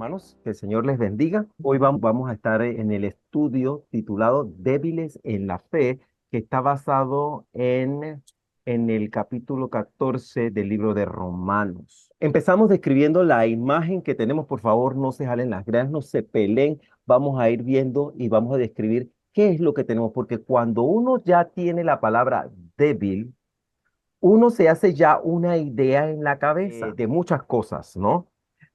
Hermanos, que el Señor les bendiga. Hoy vamos a estar en el estudio titulado Débiles en la Fe, que está basado en el capítulo 14 del libro de Romanos. Empezamos describiendo la imagen que tenemos. Por favor, no se jalen las gredas, no se peleen. Vamos a ir viendo y vamos a describir qué es lo que tenemos, porque cuando uno ya tiene la palabra débil, uno se hace ya una idea en la cabeza de muchas cosas, ¿no?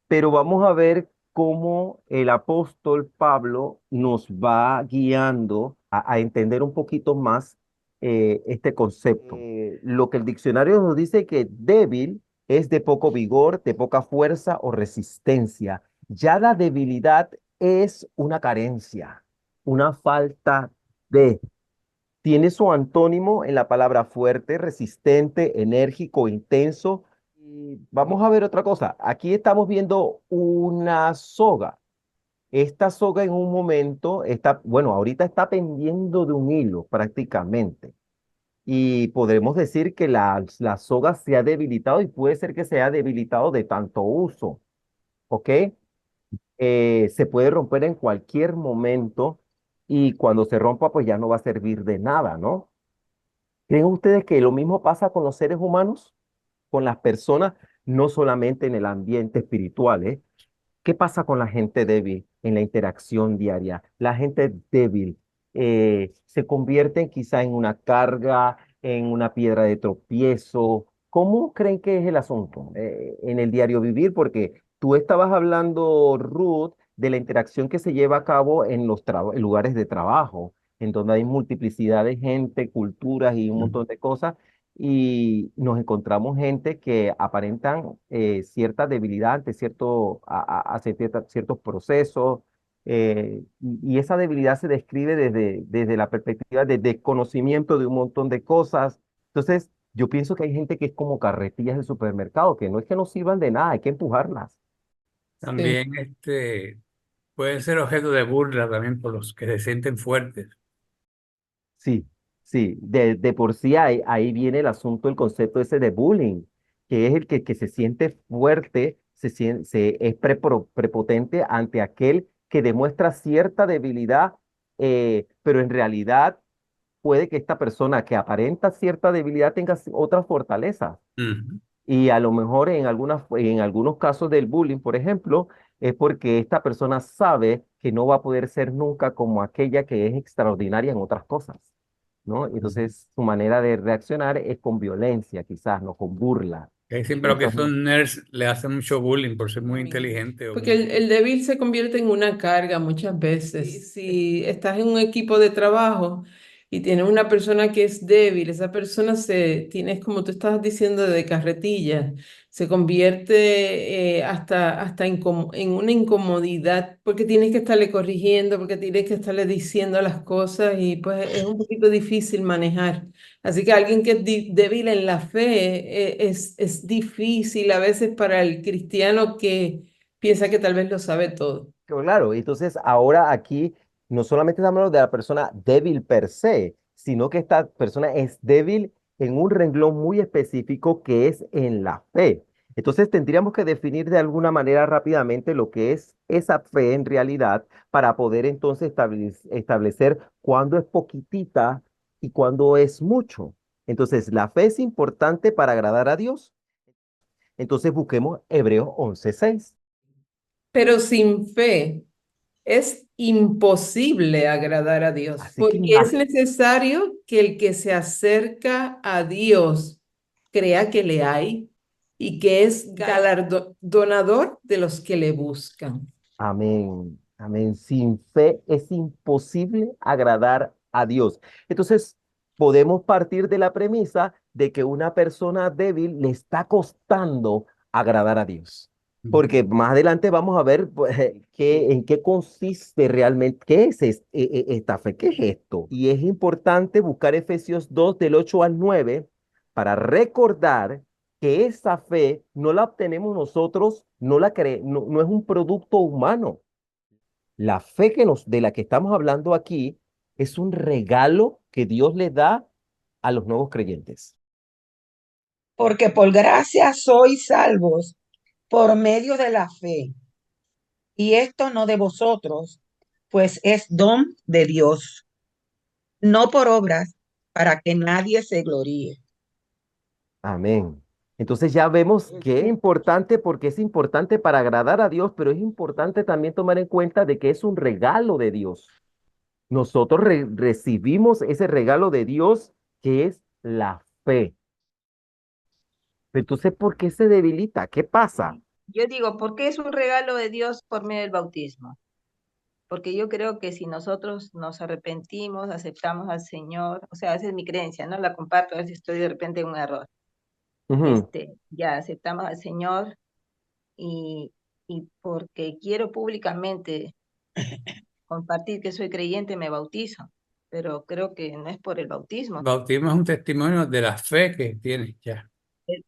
Pero vamos a ver cómo el apóstol Pablo nos va guiando a entender un poquito más este concepto. Lo que el diccionario nos dice que débil es de poco vigor, de poca fuerza o resistencia. Ya la debilidad es una carencia, una falta de. Tiene su antónimo en la palabra fuerte, resistente, enérgico, intenso. Y vamos a ver otra cosa. Aquí estamos viendo una soga. Esta soga en un momento está, bueno, ahorita está pendiendo de un hilo prácticamente. Y podremos decir que la soga se ha debilitado y puede ser que se ha debilitado de tanto uso, ¿ok? Se puede romper en cualquier momento y cuando se rompa, pues ya no va a servir de nada, ¿no? ¿Creen ustedes que lo mismo pasa con los seres humanos, con las personas, no solamente en el ambiente espiritual, ¿eh? ¿Qué pasa con la gente débil en la interacción diaria? La gente débil se convierte quizá en una carga, en una piedra de tropiezo. ¿Cómo creen que es el asunto en el diario vivir? Porque tú estabas hablando, Ruth, de la interacción que se lleva a cabo en los en lugares de trabajo, en donde hay multiplicidad de gente, culturas y un montón de cosas y nos encontramos gente que aparentan cierta debilidad ante ciertos procesos, y esa debilidad se describe desde la perspectiva de desconocimiento de un montón de cosas. Entonces, yo pienso que hay gente que es como carretillas del supermercado, que no es que no sirvan de nada, hay que empujarlas. Sí. También pueden ser objeto de burla también por los que se sienten fuertes. Sí, sí, de por sí ahí viene el asunto, el concepto ese de bullying, que es el que se siente fuerte, es prepotente ante aquel que demuestra cierta debilidad, pero en realidad puede que esta persona que aparenta cierta debilidad tenga otras fortalezas. Ujú. Y a lo mejor en algunos casos del bullying, por ejemplo, es porque esta persona sabe que no va a poder ser nunca como aquella que es extraordinaria en otras cosas, ¿no? Entonces, su manera de reaccionar es con violencia, quizás, no con burla. Que siempre Y los que eso es son nerds le hacen mucho bullying por ser muy inteligente o Porque muy... el débil se convierte en una carga muchas veces. Si estás en un equipo de trabajo y tienes una persona que es débil, esa persona tienes como tú estabas diciendo de carretilla, se convierte hasta en una incomodidad porque tienes que estarle corrigiendo, porque tienes que estarle diciendo las cosas y pues es un poquito difícil manejar. Así que alguien que es débil en la fe es difícil a veces para el cristiano que piensa que tal vez lo sabe todo. claro. Entonces, ahora aquí no solamente estamos hablando de la persona débil per se, sino que esta persona es débil en un renglón muy específico que es en la fe. Entonces, tendríamos que definir de alguna manera rápidamente lo que es esa fe en realidad para poder entonces establecer cuándo es poquitita y cuándo es mucho. Entonces, la fe es importante para agradar a Dios. Entonces, busquemos Hebreos 11:6. Pero sin fe es imposible agradar a Dios, Así que porque es necesario que el que se acerca a Dios crea que le hay y que es galardonador de los que le buscan. amén, amén. Sin fe es imposible agradar a Dios. Entonces, podemos partir de la premisa de que una persona débil le está costando agradar a Dios. Ujú. Porque más adelante vamos a ver pues, en qué consiste realmente, qué es esta fe, qué es esto. Y es importante buscar Efesios 2 del 8 al 9 para recordar que esa fe no la obtenemos nosotros, no es un producto humano. La fe de la que estamos hablando aquí es un regalo que Dios le da a los nuevos creyentes. Porque por gracia sois salvos por medio de la fe. Y esto no de vosotros, pues es don de Dios, no por obras, para que nadie se gloríe. Amén. Entonces ya vemos que es importante porque es importante para agradar a Dios, pero es importante también tomar en cuenta de que es un regalo de Dios. Nosotros recibimos ese regalo de Dios que es la fe. Entonces, ¿por qué se debilita? ¿Qué pasa? Yo digo, ¿por qué es un regalo de Dios por medio del bautismo? Porque yo creo que si nosotros nos arrepentimos, aceptamos al Señor, o sea, esa es mi creencia, no la comparto, a ver si estoy de repente en un error. Ujú. Ya aceptamos al Señor y, y porque quiero públicamente compartir que soy creyente, me bautizo, pero creo que no es por el bautismo. Bautismo es un testimonio de la fe que tienes ya.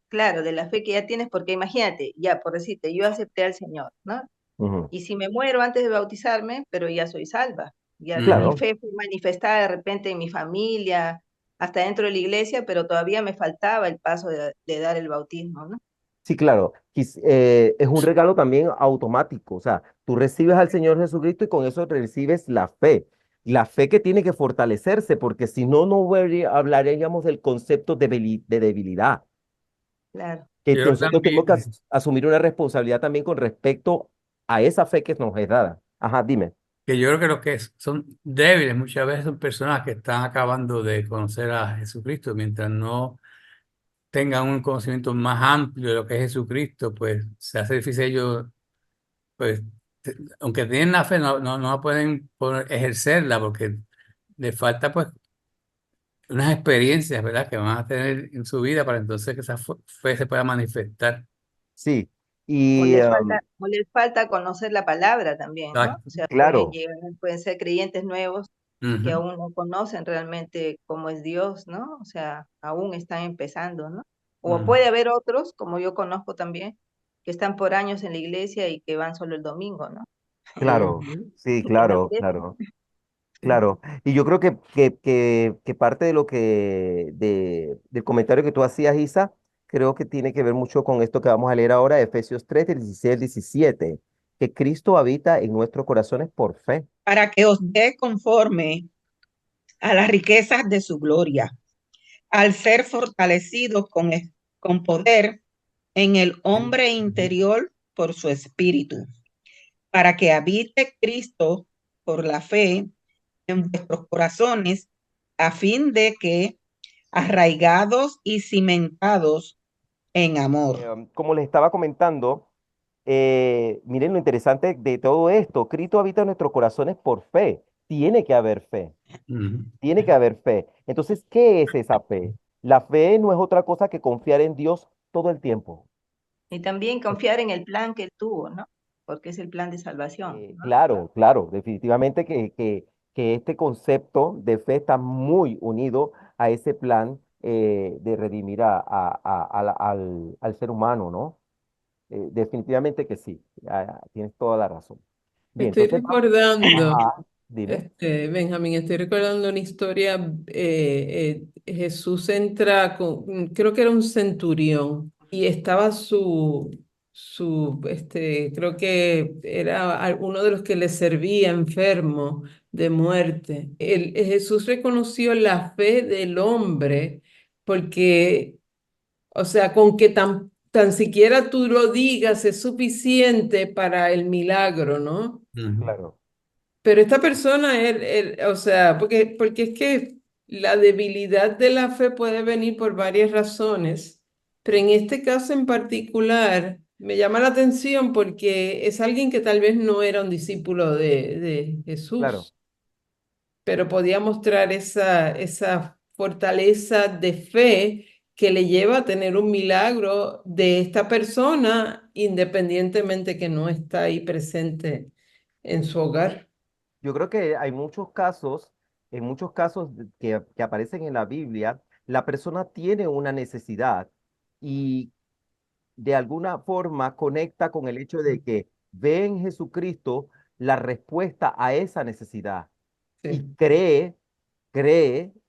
Claro, de la fe que ya tienes, porque imagínate, ya por decirte, yo acepté al Señor, ¿no? Ujú. Y si me muero antes de bautizarme, pero ya soy salva. Ya mi Ujú. Claro, fe fue manifestada de repente en mi familia, hasta dentro de la iglesia, pero todavía me faltaba el paso de dar el bautismo, ¿no? sí, claro. Es un regalo también automático. O sea, tú recibes al Señor Jesucristo y con eso recibes la fe. La fe que tiene que fortalecerse, porque si no, hablaríamos del concepto de debilidad. Claro. Que Yo nosotros tenemos que también, asumir una responsabilidad también con respecto a esa fe que nos es dada. Ajá, dime. que yo creo que los que son débiles muchas veces son personas que están acabando de conocer a Jesucristo, mientras no tengan un conocimiento más amplio de lo que es Jesucristo, pues se hace difícil ellos, pues, aunque tienen la fe, no pueden ejercerla porque les falta pues unas experiencias, ¿verdad? Que van a tener en su vida para entonces que esa fe se pueda manifestar. Sí. Y O les falta conocer la palabra también, ¿no? Exacto. O sea, claro, pueden ser creyentes nuevos que Ujú, aún no conocen realmente cómo es Dios, ¿no? O sea, aún están empezando, ¿no? O ujú, puede haber otros, como yo conozco también, que están por años en la iglesia y que van solo el domingo, ¿no? claro, ujú. sí, Y que no claro, crecen. claro. Sí. Claro, y yo creo que parte de del comentario que tú hacías, Isa, creo que tiene que ver mucho con esto que vamos a leer ahora, Efesios 3, del 16 al 17, que Cristo habita en nuestros corazones por fe. Para que os dé conforme a las riquezas de su gloria, al ser fortalecidos con poder en el hombre interior por su espíritu, para que habite Cristo por la fe en vuestros corazones, a fin de que, arraigados y cimentados en amor. Como les estaba comentando, miren lo interesante de todo esto, Cristo habita en nuestros corazones por fe. Tiene que haber fe, Ujú. tiene que haber fe. Entonces, ¿qué es esa fe? La fe no es otra cosa que confiar en Dios todo el tiempo. Y también confiar en el plan que él tuvo, ¿no? Porque es el plan de salvación, ¿no? Claro, claro, definitivamente que este concepto de fe está muy unido a ese plan de redimir al ser humano, ¿no? Definitivamente que sí, tienes toda la razón. Bien, Estoy entonces, recordando, ajá, dime. Benjamín, estoy recordando una historia. Jesús entra creo que era un centurión y estaba creo que era uno de los que le servía enfermo de muerte. Jesús reconoció la fe del hombre porque, o sea, con que tan siquiera tú lo digas es suficiente para el milagro, ¿no? Ujú. Claro, Pero esta persona, o sea, porque es que la debilidad de la fe puede venir por varias razones, pero en este caso en particular me llama la atención porque es alguien que tal vez no era un discípulo de claro. Jesús, pero podía mostrar esa fortaleza de fe que le lleva a tener un milagro de esta persona, independientemente que no está ahí presente en su hogar. Yo creo que hay muchos casos, en muchos casos que aparecen en la Biblia, la persona tiene una necesidad y de alguna forma conecta con el hecho de que ve en Jesucristo la respuesta a esa necesidad y Sí.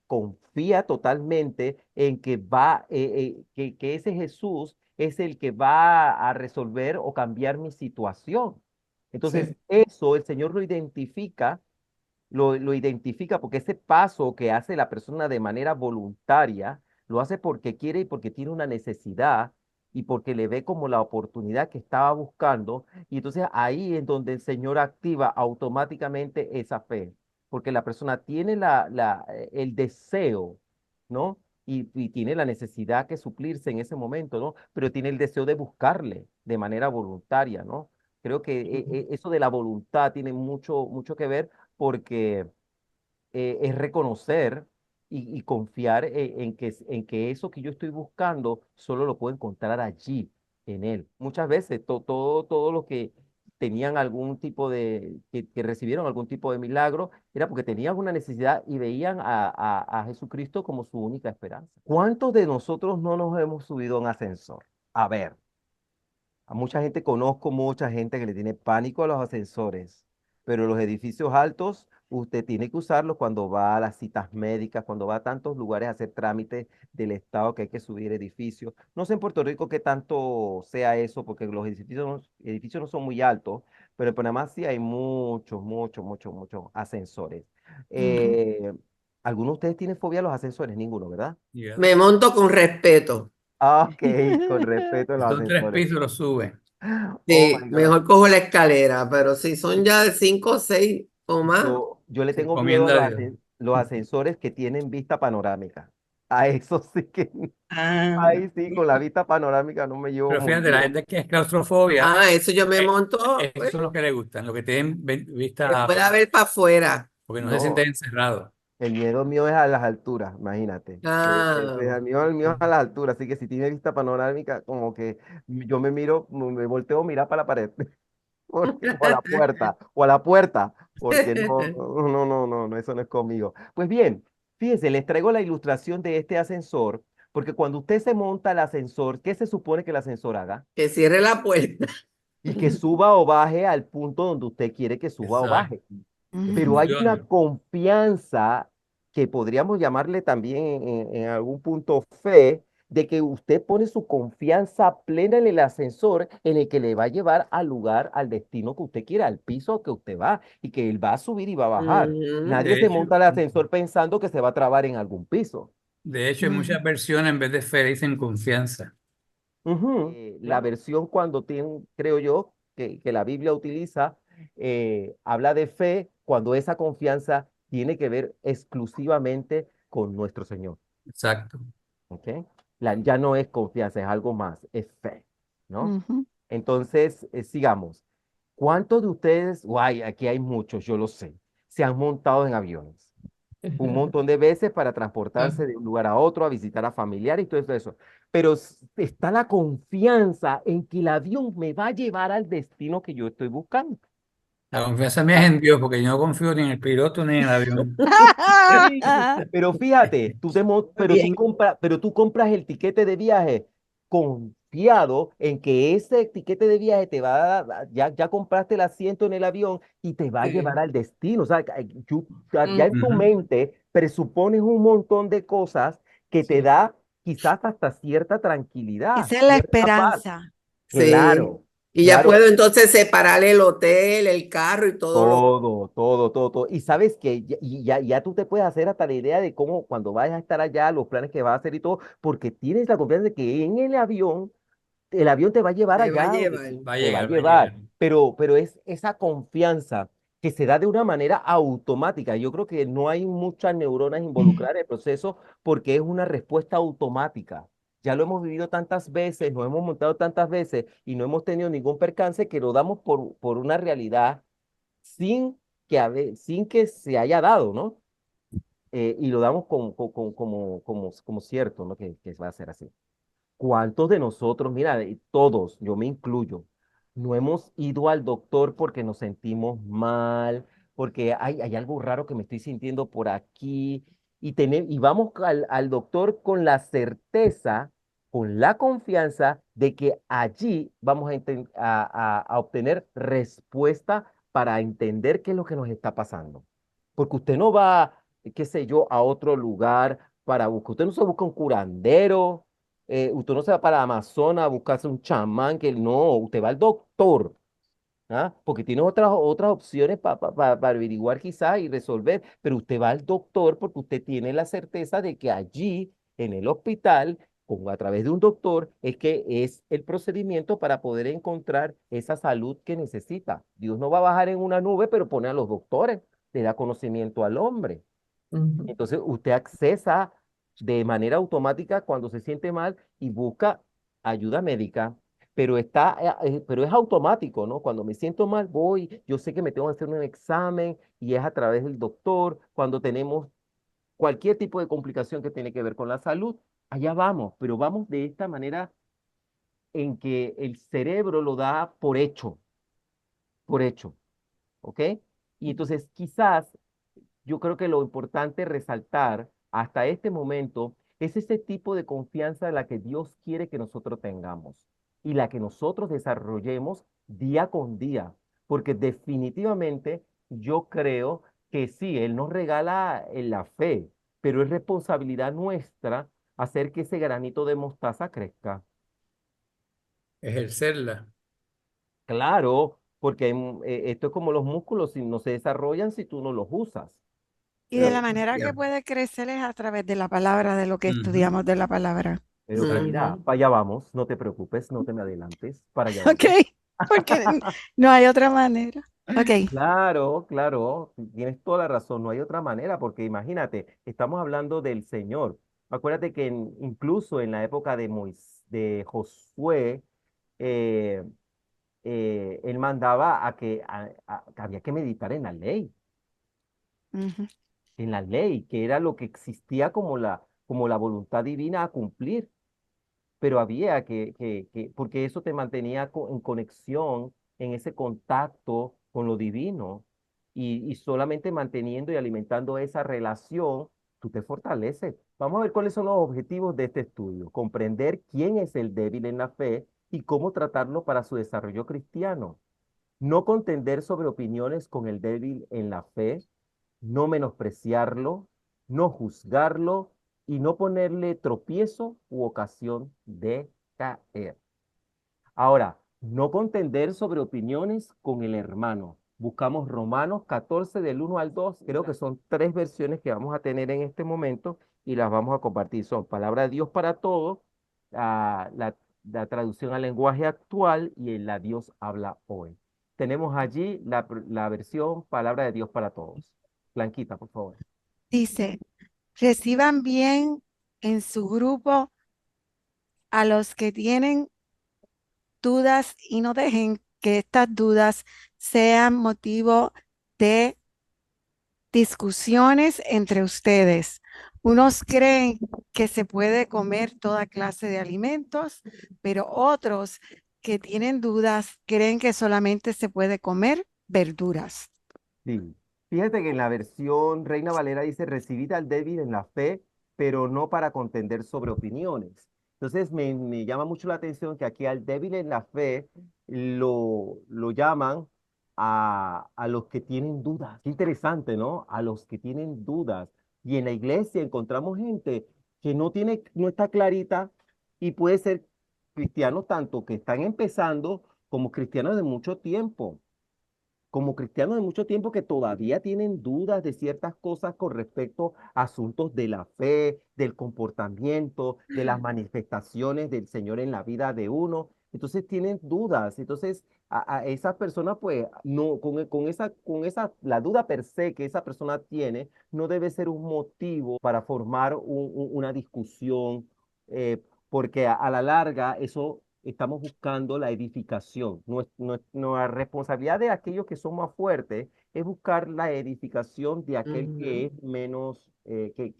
confía totalmente en que que ese Jesús es el que va a resolver o cambiar mi situación. Entonces, Sí. eso el Señor lo identifica porque ese paso que hace la persona de manera voluntaria, lo hace porque quiere y porque tiene una necesidad y porque le ve como la oportunidad que estaba buscando. Y entonces ahí es donde el Señor activa automáticamente esa fe, porque la persona tiene el deseo, ¿no? Y tiene la necesidad que suplirse en ese momento, ¿no? Pero tiene el deseo de buscarle de manera voluntaria, ¿no? Creo que eso de la voluntad tiene mucho, mucho que ver porque es reconocer y confiar en que eso que yo estoy buscando solo lo puedo encontrar allí, en Él. Muchas veces todo lo que tenían algún tipo que recibieron algún tipo de milagro, era porque tenían una necesidad y veían a Jesucristo como su única esperanza. ¿Cuántos de nosotros no nos hemos subido a un ascensor? A ver. A mucha gente, conozco mucha gente que le tiene pánico a los ascensores, pero los edificios altos, usted tiene que usarlos cuando va a las citas médicas, cuando va a tantos lugares a hacer trámites del Estado que hay que subir edificios. No sé en Puerto Rico qué tanto sea eso, porque los edificios no son muy altos, pero en Panamá sí hay muchos ascensores. Ujú. ¿Alguno de ustedes tiene fobia a los ascensores? Ninguno, ¿verdad? Ya. Me monto con respeto. Ah, ok, con respeto a los Son 3 ascensores. pisos, lo suben. Oh Sí, my God. mejor cojo la escalera, pero si son ya de 5 o 6 o más, Yo le Se tengo miedo a encomienda a Dios. los ascensores que tienen vista panorámica. A eso sí que, Ah, ahí sí, con la vista panorámica no me llevo Pero muy fíjate, la bien. gente que es claustrofobia, eso yo me monto, esos pues, son los que les gustan, los que tienen que vista, pueda ver para afuera. porque no se sienten No, encerrados. el miedo mío es a las alturas, imagínate. Ah, El mío es a las alturas, así que si tiene vista panorámica, como que yo me miro, me volteo a mirar para la pared, o a la puerta, porque no, eso no es conmigo. Pues bien, fíjense, les traigo la ilustración de este ascensor, porque cuando usted se monta al ascensor, ¿qué se supone que el ascensor haga? que cierre la puerta. Y que suba o baje al punto donde usted quiere que suba o Exacto. baje. Que Ujú. Pero hay una funcione. confianza que podríamos llamarle también en algún punto fe, de que usted pone su confianza plena en el ascensor en el que le va a llevar al lugar, al destino que usted quiera, al piso que usted va, y que él va a subir y va a bajar. Ujú. Nadie De se hecho, monta al ascensor pensando que se va a trabar en algún piso. en muchas Ujú. versiones en vez de fe dicen confianza. Ujú. La versión cuando creo yo, que la Biblia utiliza, habla de fe cuando esa confianza tiene que ver exclusivamente con nuestro Señor. Exacto. ¿Ok? Ya no es confianza, es algo más, es fe, ¿no? Ujú. Entonces, sigamos. ¿Cuántos de ustedes, guay, aquí hay muchos, yo lo sé, se han montado en aviones? Un montón de veces para transportarse de un lugar a otro, a visitar a familiares y todo eso. Pero está la confianza en que el avión me va a llevar al destino que yo estoy buscando. La confianza mía es en Dios, porque yo no confío ni en el piloto ni en el avión. Sí, pero fíjate, bien. pero tú compras el tiquete de viaje confiado en que ese tiquete de viaje te va ya compraste el asiento en el avión y te va a llevar Sí. al destino. O sea, ya en tu Ujú. mente presupones un montón de cosas que te Sí. da quizás hasta cierta tranquilidad, Esa es la cierta paz. esperanza. Sí. Claro, Y ya claro. puedo entonces separar el hotel, el carro y todo lo. Todo. Y sabes que ya tú te puedes hacer hasta la idea de cómo cuando vayas a estar allá, los planes que vas a hacer y todo, porque tienes la confianza de que en el avión te va a llevar Me va a allá donde llevar. Va a te va a llegar, va a llegar. llevar, pero es esa confianza que se da de una manera automática. Yo creo que no hay muchas neuronas involucradas en el proceso porque es una respuesta automática. Ya lo hemos vivido tantas veces, nos hemos montado tantas veces y no hemos tenido ningún percance que lo damos por una realidad sin que se haya dado, ¿no? Y lo damos como cierto, ¿no? Que va a ser así. ¿Cuántos de nosotros, mira, todos, yo me incluyo, no hemos ido al doctor porque nos sentimos mal, porque hay algo raro que me estoy sintiendo por aquí, y vamos al doctor con la certeza, con la confianza de que allí vamos a obtener respuesta para entender qué es lo que nos está pasando? Porque usted no va, qué sé yo, a otro lugar para buscar, usted no se busca un curandero, usted no se va para Amazonas a buscarse un chamán, que no, usted va al doctor. ¿ah? Porque tiene otras opciones para averiguar quizás y resolver, pero usted va al doctor porque usted tiene la certeza de que allí, en el hospital, o a través de un doctor, es que es el procedimiento para poder encontrar esa salud que necesita. Dios no va a bajar en una nube, pero pone a los doctores, le da conocimiento al hombre. Ujú. Entonces usted accesa de manera automática cuando se siente mal y busca ayuda médica, pero es automático, ¿no? Cuando me siento mal, voy, yo sé que me tengo que hacer un examen y es a través del doctor. Cuando tenemos cualquier tipo de complicación que tiene que ver con la salud, allá vamos, pero vamos de esta manera en que el cerebro lo da por hecho, ¿ok? Y entonces quizás yo creo que lo importante resaltar hasta este momento es ese tipo de confianza la que Dios quiere que nosotros tengamos y la que nosotros desarrollemos día con día, porque definitivamente yo creo que sí, Él nos regala la fe, pero es responsabilidad nuestra hacer que ese granito de mostaza crezca. Ejercerla. Claro, porque esto es como los músculos, si no se desarrollan si tú no los usas. Y de la Pero manera que Ya. puede crecer es a través de la palabra, de lo que Ujú. estudiamos de la palabra. Pero Karina, Ujú. para allá vamos, no te preocupes, no te me adelantes, para allá Ok, vamos. porque no hay otra manera. Ok, Claro, claro, tienes toda la razón, no hay otra manera, porque imagínate, estamos hablando del Señor. Acuérdate que incluso en la época de Josué, eh, él mandaba que había que meditar ujú, en la ley, que era lo que existía como la voluntad divina a cumplir. Pero había porque eso te mantenía en conexión, en ese contacto con lo divino, y solamente manteniendo y alimentando esa relación, tú te fortaleces. Vamos a ver cuáles son los objetivos de este estudio, comprender quién es el débil en la fe y cómo tratarlo para su desarrollo cristiano. No contender sobre opiniones con el débil en la fe, no menospreciarlo, no juzgarlo y no ponerle tropiezo u ocasión de caer. Ahora, no contender sobre opiniones con el hermano. Buscamos Romanos 14 del 1 al 2. Creo que son tres versiones que vamos a tener en este momento y las vamos a compartir. Son Palabra de Dios para todos, la traducción al lenguaje actual y la Dios habla hoy. Tenemos allí la versión Palabra de Dios para todos. Blanquita, por favor. dice, reciban bien en su grupo a los que tienen dudas y no dejen que estas dudas sean motivo de discusiones entre ustedes. Unos creen que se puede comer toda clase de alimentos, pero otros que tienen dudas creen que solamente se puede comer verduras. Sí. Fíjate que en la versión Reina Valera dice, recibid al débil en la fe, pero no para contender sobre opiniones. Entonces me llama mucho la atención que aquí al débil en la fe lo llaman a los que tienen dudas. Qué interesante, ¿no? A los que tienen dudas. Y en la iglesia encontramos gente que no está clarita y puede ser cristianos tanto que están empezando como cristianos de mucho tiempo, como cristianos de mucho tiempo que todavía tienen dudas de ciertas cosas con respecto a asuntos de la fe, del comportamiento, de las manifestaciones del Señor en la vida de uno. Entonces tienen dudas. Entonces a esas personas, pues, no, la duda per se que esa persona tiene, no debe ser un motivo para formar una discusión, porque a la larga eso estamos buscando la edificación. Nuestra responsabilidad de aquellos que son más fuertes es buscar la edificación de aquel que Ujú. es menos, que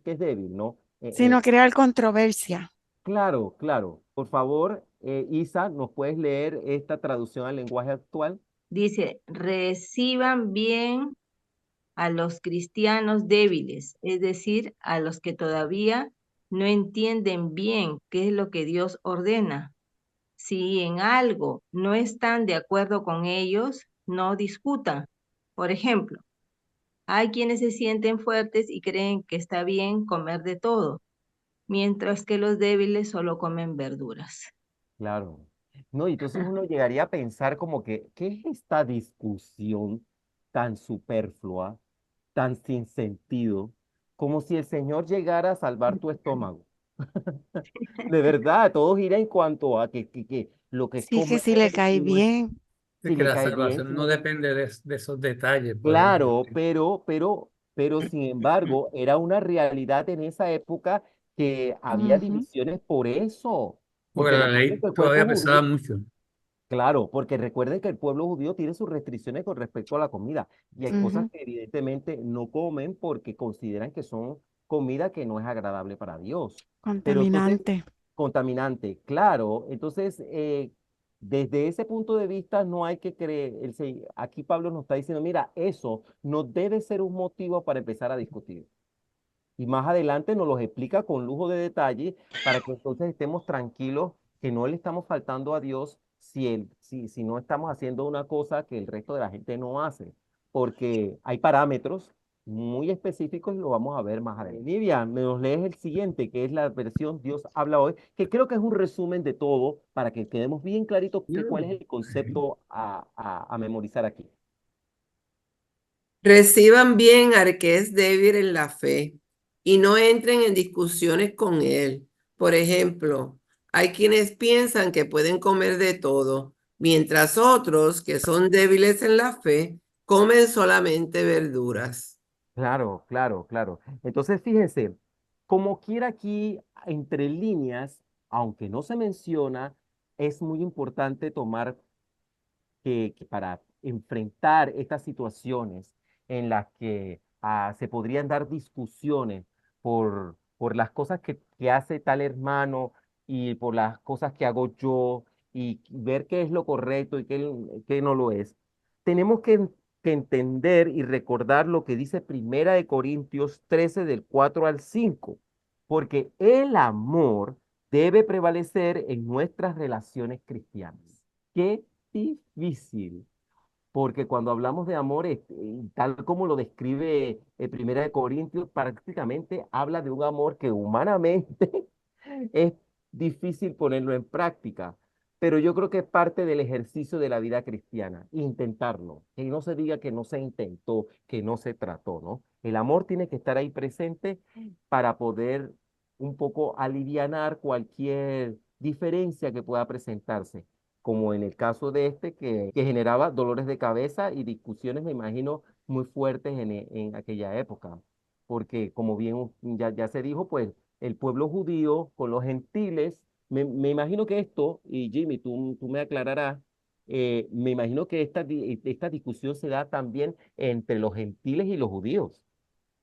es débil, ¿no? Sino crear controversia. Claro, claro. Por favor, Isa, ¿nos puedes leer esta traducción al lenguaje actual? Dice, reciban bien a los cristianos débiles, es decir, a los que todavía no entienden bien qué es lo que Dios ordena. Si en algo no están de acuerdo con ellos, no discutan. Por ejemplo, hay quienes se sienten fuertes y creen que está bien comer de todo, mientras que los débiles solo comen verduras. Claro. No, y entonces uno llegaría a pensar como que, ¿qué es esta discusión tan superflua, tan sin sentido, como si el Señor llegara a salvar tu estómago? De verdad, todo gira en cuanto a que lo que Sí, que come si le cae no es, bien. Es si que le la cae bien, salvación si no no le... depende de esos detalles, podemos Claro, decir. pero sin embargo, era una realidad en esa época que había Ujú, divisiones por eso, Porque porque la recuerden ley que el pueblo todavía pesaba judío, mucho. claro, porque recuerden que el pueblo judío tiene sus restricciones con respecto a la comida y hay cosas ujú. que evidentemente no comen porque consideran que son comida que no es agradable para Dios. Pero entonces, Contaminante. contaminante, claro, entonces desde ese punto de vista no hay que creer, aquí Pablo nos está diciendo, mira, eso no debe ser un motivo para empezar a discutir. Y más adelante nos los explica con lujo de detalle para que entonces estemos tranquilos que no le estamos faltando a Dios si no estamos haciendo una cosa que el resto de la gente no hace. Porque hay parámetros muy específicos y lo vamos a ver más adelante. Livia, me los lees el siguiente, que es la versión Dios habla hoy, que creo que es un resumen de todo para que quedemos bien claritos cuál es el concepto a memorizar aquí. Reciban bien al que es débil en la fe y no entren en discusiones con él. Por ejemplo, hay quienes piensan que pueden comer de todo, mientras otros, que son débiles en la fe, comen solamente verduras. Claro, claro, claro. Entonces, fíjense, como quiera aquí, entre líneas, aunque no se menciona, es muy importante tomar que para enfrentar estas situaciones en las que se podrían dar discusiones por las cosas que hace tal hermano y por las cosas que hago yo y ver qué es lo correcto y qué no lo es. Tenemos que entender y recordar lo que dice Primera de Corintios 13 del 4 al 5, porque el amor debe prevalecer en nuestras relaciones cristianas. Qué difícil, porque cuando hablamos de amor, tal como lo describe Primera de Corintios, prácticamente habla de un amor que humanamente es difícil ponerlo en práctica, pero yo creo que es parte del ejercicio de la vida cristiana, intentarlo, que no se diga que no se intentó, que no se trató, ¿no? El amor tiene que estar ahí presente para poder un poco alivianar cualquier diferencia que pueda presentarse, como en el caso de este que generaba dolores de cabeza y discusiones, me imagino, muy fuertes en aquella época, porque como bien ya se dijo, pues el pueblo judío con los gentiles. Me imagino que esto, y Jimmy, tú me aclararás, me imagino que esta discusión se da también entre los gentiles y los judíos,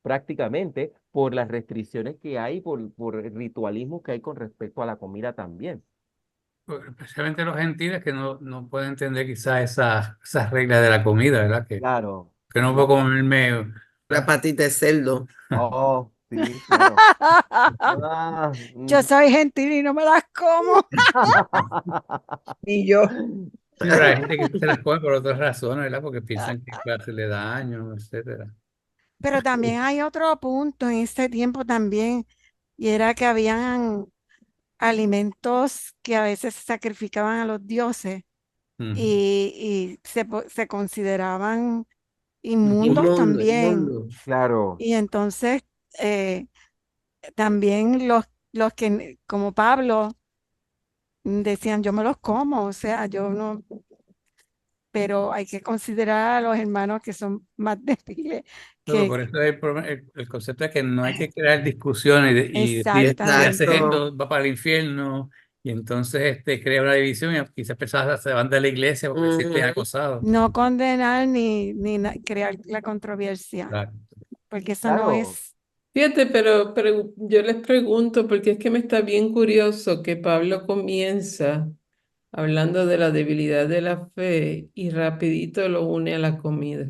prácticamente por las restricciones que hay, por el ritualismo que hay con respecto a la comida también. Especialmente los gentiles que no pueden entender quizás esas reglas de la comida, ¿verdad? Claro, Que no puedo claro. comerme. La patita de cerdo. Oh, sí, claro. Ah, Yo soy gentil y no me las como. Y yo, Sí, pero hay gente que se las come por otras razones, ¿verdad? Porque piensan que puede hacerle daño, etcétera. Pero también hay otro punto en este tiempo también, y era que habían alimentos que a veces se sacrificaban a los dioses Ujú. y se consideraban inmundos Inmundo, también. inmundo. claro. Y entonces eh, también los que, como Pablo, decían, yo me los como, o sea, yo no, pero hay que considerar a los hermanos que son más débiles, Pero que por eso el concepto es que no hay que crear discusiones y decir, si hace exactamente, Exacto. esto va para el infierno, y entonces crea una división y quizás personas se van de la iglesia porque se sienten Ujú. acosados. no condenar ni crear la controversia, Claro. porque eso no Claro, es, Fíjate, pero yo les pregunto, porque es que me está bien curioso que Pablo comienza hablando de la debilidad de la fe y rapidito lo une a la comida.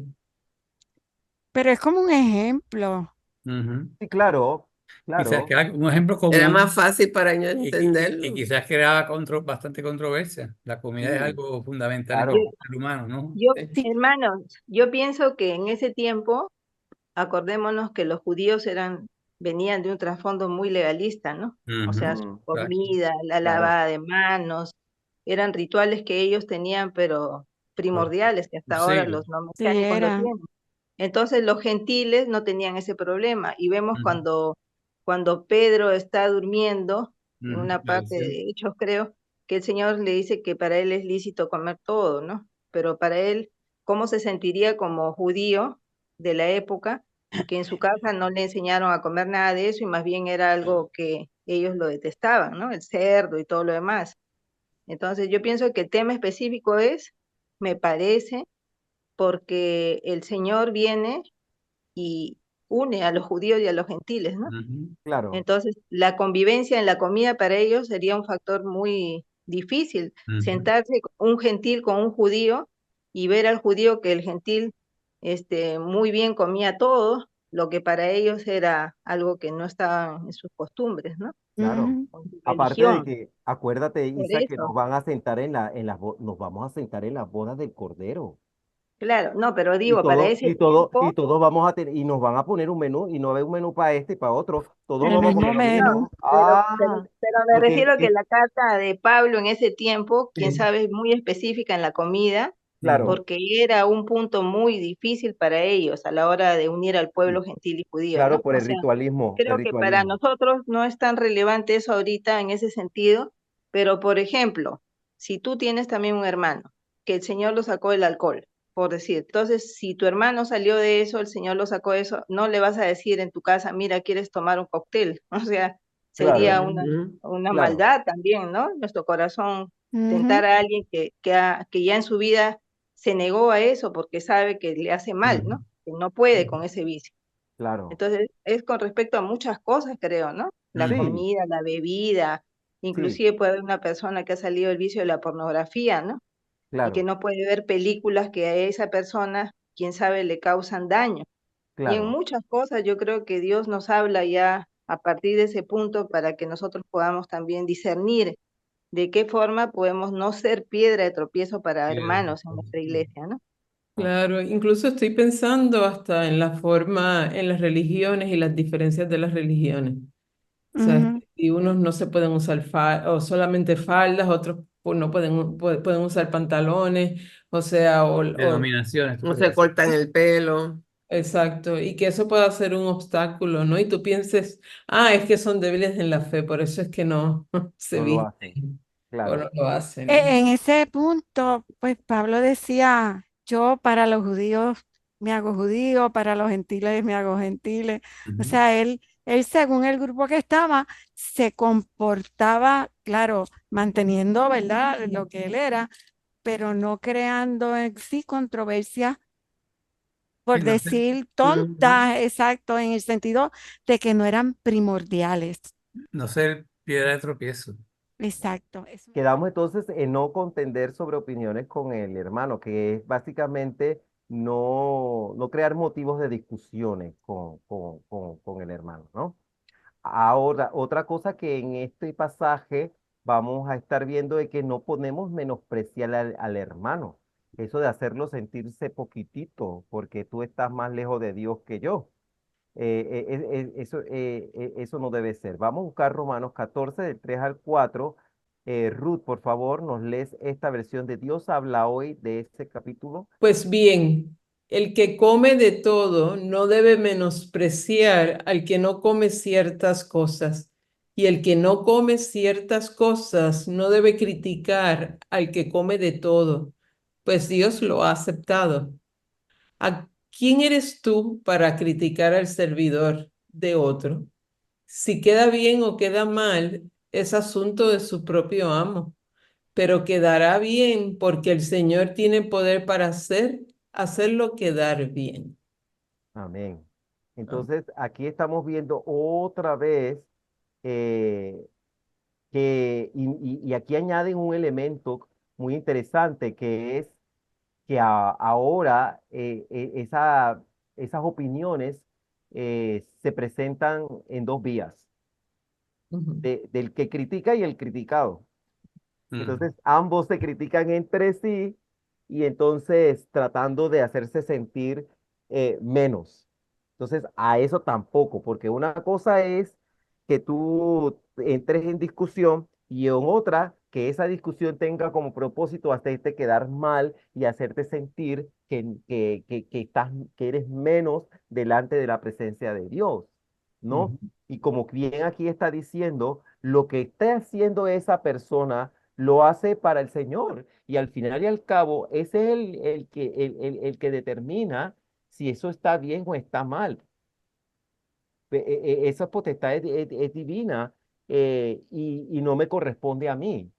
pero es como un ejemplo. Ujú. sí, claro, Quizás claro, que un ejemplo Era más común fácil para ellos y entenderlo. quizás creaba bastante controversia. La comida es sí, algo fundamental en el claro, ser humano, ¿no? Yo, Sí, hermanos, yo pienso que en ese tiempo, acordémonos que los judíos venían de un trasfondo muy legalista, ¿no? O sea, su Ujú. mm, Exacto. comida, la claro, lavada de manos, eran rituales que ellos tenían, pero primordiales, que hasta un ahora siglo. los no Sí, mesiánicos lo era. tienen. Entonces los gentiles no tenían ese problema. Y vemos Ujú, cuando Pedro está durmiendo, en ujú, una la parte visión. de Hechos creo, que el Señor le dice que para él es lícito comer todo, ¿no? Pero para él, ¿cómo se sentiría como judío de la época, que en su casa no le enseñaron a comer nada de eso y más bien era algo que ellos lo detestaban, ¿no? El cerdo y todo lo demás. Entonces yo pienso que el tema específico es, me parece, porque el Señor viene y une a los judíos y a los gentiles, ¿no? Ujú, Claro, Entonces, la convivencia en la comida para ellos sería un factor muy difícil. ujú. Sentarse un gentil con un judío y ver al judío que el gentil muy bien comía todo, lo que para ellos era algo que no estaba en sus costumbres, ¿no? claro. Ujú. En su Aparte de religión. que, acuérdate, Por Isa, que eso, nos van a sentar nos vamos a sentar en las bodas del Cordero. claro, no, pero Y digo, para todo, ese y todo, tiempo, y todos vamos a tener, y nos van a poner un menú, y no hay un menú para este y para otro, todos El vamos a mismo comer lo menú. mismo. pero me Porque refiero que la carta de Pablo en ese tiempo, quién sí, sabe, es muy específica en la comida, claro, Ujú. porque era un punto muy difícil para ellos a la hora de unir al pueblo sí, gentil y judío, claro, ¿no? por O sea, el creo que para ritualismo. nosotros no es tan relevante eso ahorita en ese sentido, pero por ejemplo, si tú tienes también un hermano, que el Señor lo sacó del alcohol, por decir, entonces si tu hermano salió de eso, el Señor lo sacó de eso, no le vas a decir en tu casa, mira, ¿quieres tomar un cóctel? O sea, sería Claro, Ujú. una claro, maldad también, ¿no? Nuestro corazón Ujú. tentar a alguien que ya en su vida se negó a eso porque sabe que le hace mal, Ujú, ¿no? Que no puede ujú, con ese vicio. claro. Entonces, es con respecto a muchas cosas, creo, ¿no? La ujú. Sí, comida, la bebida, sí, inclusive puede haber una persona que ha salido del vicio de la pornografía, ¿no? Y que claro, no puede ver películas que a esa persona, quién sabe, le causan daño. Y en claro. muchas cosas yo creo que Dios nos habla ya a partir de ese punto para que nosotros podamos también discernir de qué forma podemos no ser piedra de tropiezo para Piedra, hermanos en nuestra iglesia, ¿no? Ah, Claro, incluso estoy pensando hasta en la forma, en las religiones y las diferencias de las religiones. O sea, Ujú. y unos no se pueden usar o solamente faldas, otros pues, no pueden usar pantalones, o sea, denominaciones, tú No quieres se decir. cortan el pelo. exacto, y que eso pueda ser un obstáculo, ¿no? Y tú pienses, es que son débiles en la fe, por eso es que no se no lo hacen, visten o no claro. lo hacen. En ese punto, pues Pablo decía, yo para los judíos me hago judío, para los gentiles me hago gentiles. O Ujú. sea, él según el grupo que estaba, se comportaba, claro, manteniendo, ¿verdad?, lo que él era, pero no creando en sí controversia, Sí, por no ser, decir Ujú. tontas, exacto, en el sentido de que no eran primordiales. no ser piedra de tropiezo. Exacto. Eso. Quedamos entonces en no contender sobre opiniones con el hermano, que es básicamente no crear motivos de discusiones con el hermano, ¿no? Ahora, otra cosa que en este pasaje vamos a estar viendo es que no podemos menospreciar al hermano. Eso de hacerlo sentirse poquitito, porque tú estás más lejos de Dios que yo. Eso no debe ser. Vamos a buscar Romanos 14, del 3 al 4. Ruth, por favor, nos lees esta versión de Dios habla hoy de este capítulo. Pues bien, el que come de todo no debe menospreciar al que no come ciertas cosas, y el que no come ciertas cosas no debe criticar al que come de todo, pues Dios lo ha aceptado. ¿A quién eres tú para criticar al servidor de otro? Si queda bien o queda mal, es asunto de su propio amo, pero quedará bien porque el Señor tiene poder para hacerlo quedar bien. Amén. Ah, Entonces, aquí estamos viendo otra vez eh, y aquí añaden un elemento muy interesante que es que ahora esas opiniones se presentan en dos vías, ujú. del que critica y el criticado. Ujú. Entonces, ambos se critican entre sí y entonces tratando de hacerse sentir menos. Entonces, a eso tampoco, porque una cosa es que tú entres en discusión y en otra que esa discusión tenga como propósito hacerte quedar mal y hacerte sentir que eres menos delante de la presencia de Dios, ¿no? Ujú. Y como bien aquí está diciendo, lo que está haciendo esa persona lo hace para el Señor. Y al final y al cabo, ese es el que determina si eso está bien o está mal. Esa potestad es divina, y no me corresponde a mí,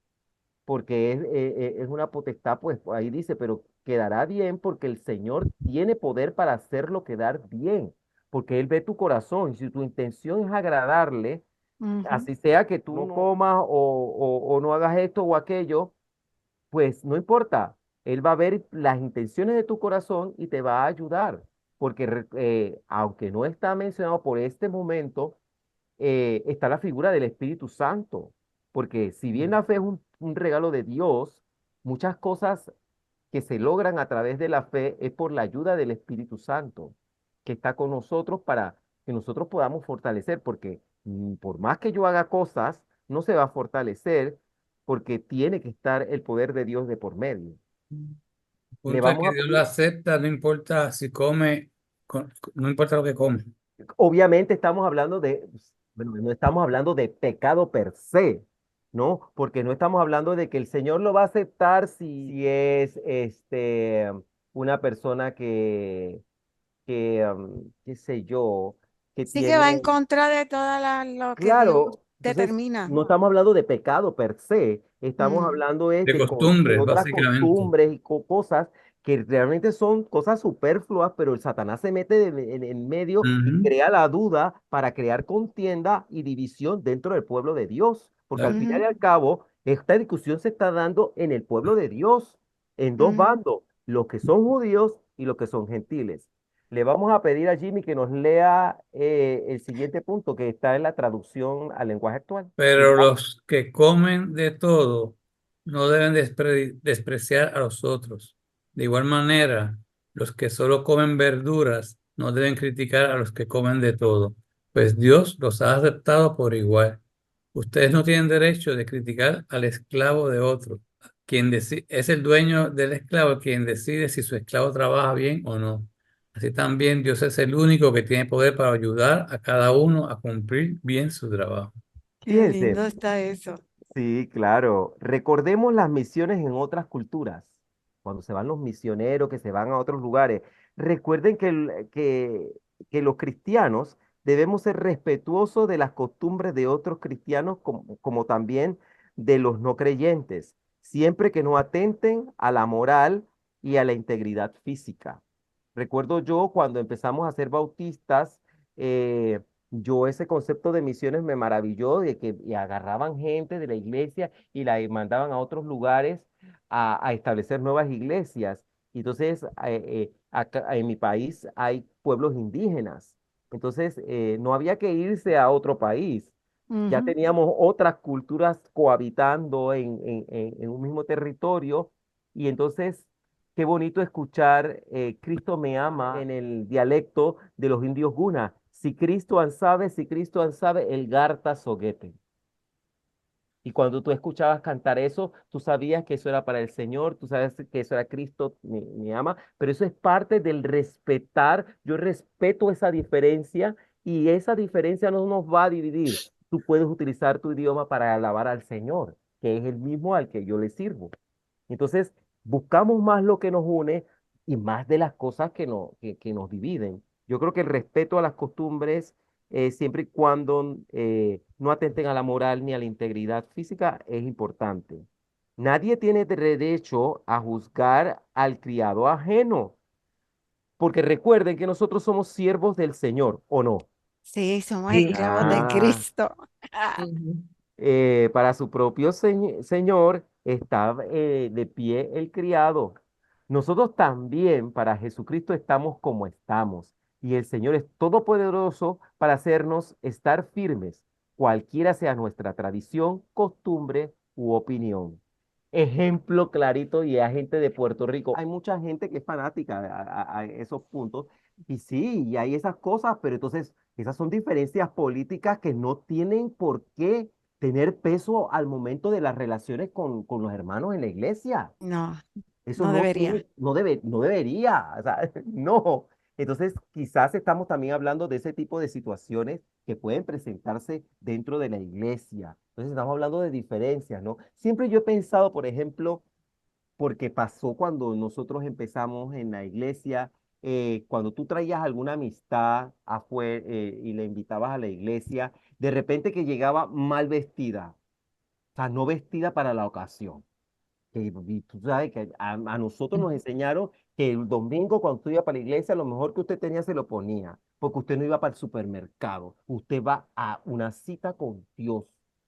porque es una potestad, pues ahí dice, pero quedará bien porque el Señor tiene poder para hacerlo quedar bien, porque Él ve tu corazón. Y si tu intención es agradarle, Ujú. así sea que tú no comas o no hagas esto o aquello, pues no importa. Él va a ver las intenciones de tu corazón y te va a ayudar, porque aunque no está mencionado por este momento, está la figura del Espíritu Santo, porque si bien la fe es un regalo de Dios, muchas cosas que se logran a través de la fe es por la ayuda del Espíritu Santo, que está con nosotros para que nosotros podamos fortalecer, porque por más que yo haga cosas, no se va a fortalecer porque tiene que estar el poder de Dios de por medio. El Le punto es vamos que a Dios lo pedir, acepta, no importa si come, no importa lo que come. obviamente estamos hablando bueno, no estamos hablando de pecado per se, ¿no? Porque no estamos hablando de que el Señor lo va a aceptar si es una persona qué sé yo, que Sí que va en tiene, contra de lo que Dios claro. Entonces determina. no estamos hablando de pecado per se, estamos Mm, hablando es De de costumbres, otras básicamente. costumbres y cosas que realmente son cosas superfluas, pero el Satanás se mete en medio y Ujú. crea la duda para crear contienda y división dentro del pueblo de Dios, porque al Claro. final y ujú, al cabo, esta discusión se está dando en el pueblo de Dios, en dos ujú. bandos, los que son judíos y los que son gentiles. Le vamos a pedir a Jimmy que nos lea el siguiente punto que está en la traducción al lenguaje actual. Pero los que comen de todo no deben despreciar a los otros. De igual manera, los que solo comen verduras no deben criticar a los que comen de todo, pues Dios los ha aceptado por igual. Ustedes no tienen derecho de criticar al esclavo de otro. Es el dueño del esclavo quien decide si su esclavo trabaja bien o no. Así también Dios es el único que tiene poder para ayudar a cada uno a cumplir bien su trabajo. Qué Fíjense, lindo está eso. sí, claro. Recordemos las misiones en otras culturas. Cuando se van los misioneros, que se van a otros lugares. Recuerden que los cristianos debemos ser respetuosos de las costumbres de otros cristianos como también de los no creyentes, siempre que no atenten a la moral y a la integridad física. Recuerdo yo cuando empezamos a ser bautistas, yo ese concepto de misiones me maravilló de que y agarraban gente de la iglesia y la mandaban a otros lugares a establecer nuevas iglesias. Y entonces, acá en mi país hay pueblos indígenas. Entonces, no había que irse a otro país. Ya Ujú. teníamos otras culturas cohabitando en un mismo territorio. Y entonces, qué bonito escuchar Cristo me ama en el dialecto de los indios Guna. Si Cristo ansabe, el Garta Soguete. Y cuando tú escuchabas cantar eso, tú sabías que eso era para el Señor, tú sabes que eso era Cristo me ama, pero eso es parte del respetar. Yo respeto esa diferencia y esa diferencia no nos va a dividir. Tú puedes utilizar tu idioma para alabar al Señor, que es el mismo al que yo le sirvo. Entonces, buscamos más lo que nos une y más de las cosas que nos dividen. Yo creo que el respeto a las costumbres, siempre y cuando no atenten a la moral ni a la integridad física, es importante. Nadie tiene derecho a juzgar al criado ajeno, porque recuerden que nosotros somos siervos del Señor, ¿o no? Sí, somos Sí. esclavos de Ah, Cristo. Ujú. para su propio señor está de pie el criado. Nosotros también para Jesucristo estamos como estamos. Y el Señor es todopoderoso para hacernos estar firmes, cualquiera sea nuestra tradición, costumbre u opinión. Ejemplo clarito y a gente de Puerto Rico. Hay mucha gente que es fanática a esos puntos. Y sí, y hay esas cosas, pero entonces esas son diferencias políticas que no tienen por qué tener peso al momento de las relaciones con los hermanos en la iglesia. No, Eso no no debería. tiene, no debería, o sea, no. Entonces, quizás estamos también hablando de ese tipo de situaciones que pueden presentarse dentro de la iglesia. Entonces, estamos hablando de diferencias, ¿no? Siempre yo he pensado, por ejemplo, porque pasó cuando nosotros empezamos en la iglesia, cuando tú traías alguna amistad afuera y le invitabas a la iglesia, de repente que llegaba mal vestida, o sea, no vestida para la ocasión. Y tú sabes que a nosotros nos enseñaron que el domingo cuando tú ibas para la iglesia, lo mejor que usted tenía se lo ponía, porque usted no iba para el supermercado, usted va a una cita con Dios,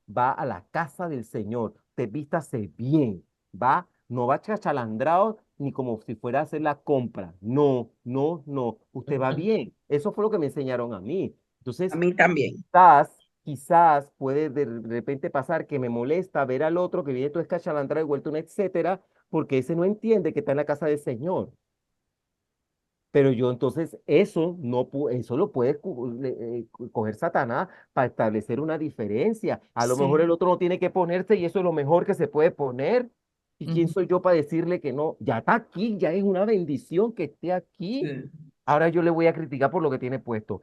va a la casa del Señor, te vístase bien, va, no va chachalandrado ni como si fuera a hacer la compra, no, no, no, usted va bien. Eso fue lo que me enseñaron a mí. A Entonces, mí también. quizás puede de repente pasar que me molesta ver al otro que viene todo escachalandrado y vuelto un etcétera, porque ese no entiende que está en la casa del Señor. Pero yo entonces eso no eso lo puede coger Satanás para establecer una diferencia. A lo mejor Sí. el otro no tiene que ponerse y eso es lo mejor que se puede poner. ¿Y quién Ujú. soy yo para decirle que no? Ya está aquí, ya es una bendición que esté aquí. Sí. Ahora yo le voy a criticar por lo que tiene puesto.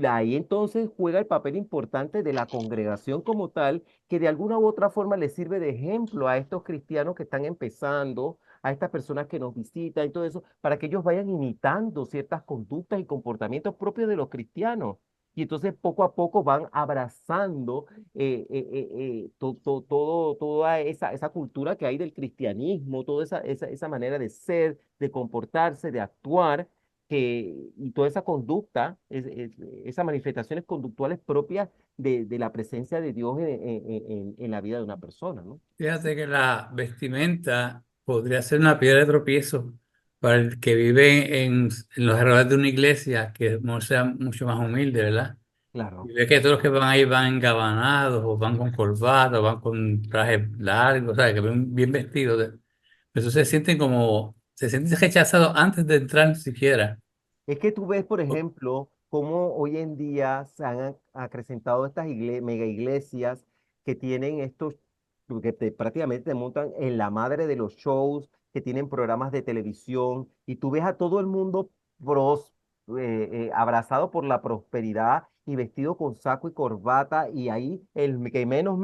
Ahí entonces juega el papel importante de la congregación como tal, que de alguna u otra forma le sirve de ejemplo a estos cristianos que están empezando, a estas personas que nos visitan y todo eso, para que ellos vayan imitando ciertas conductas y comportamientos propios de los cristianos. Y entonces poco a poco van abrazando toda esa cultura que hay del cristianismo, toda esa manera de ser, de comportarse, de actuar y toda esa conducta, esas manifestaciones conductuales propias de la presencia de Dios en la vida de una persona, ¿no? Fíjate que la vestimenta podría ser una piedra de tropiezo para el que vive en los alrededores de una iglesia que no sea mucho más humilde, ¿verdad? Y Claro. ve que todos los que van ahí van engabanados, o van con corbata, o van con trajes largos, ¿sabes? Que ven bien vestidos. Eso se sienten rechazados antes de entrar siquiera. Es que tú ves, por ejemplo, cómo hoy en día se han acrecentado estas mega iglesias que tienen estos, que prácticamente te montan en la madre de los shows, que tienen programas de televisión, y tú ves a todo el mundo abrazado por la prosperidad y vestido con saco y corbata, y ahí el que menos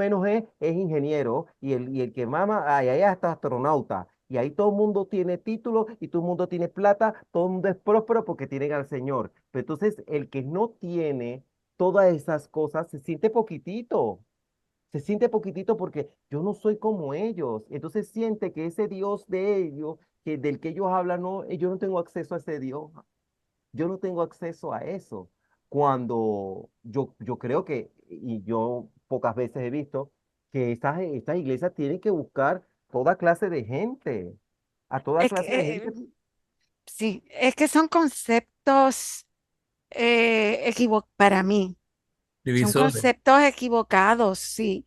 es ingeniero, y el que mama, ahí hasta astronauta. Y ahí todo el mundo tiene título y todo el mundo tiene plata, todo el mundo es próspero porque tienen al Señor. Pero entonces el que no tiene todas esas cosas se siente poquitito porque yo no soy como ellos. Entonces siente que ese Dios de ellos, del que ellos hablan, no, yo no tengo acceso a ese Dios. Yo no tengo acceso a eso. Cuando yo creo que, y yo pocas veces he visto, que estas iglesias tienen que buscar toda clase de gente, a toda Es que, clase de gente. sí, es que son conceptos para mí, son Divisores, conceptos equivocados, sí.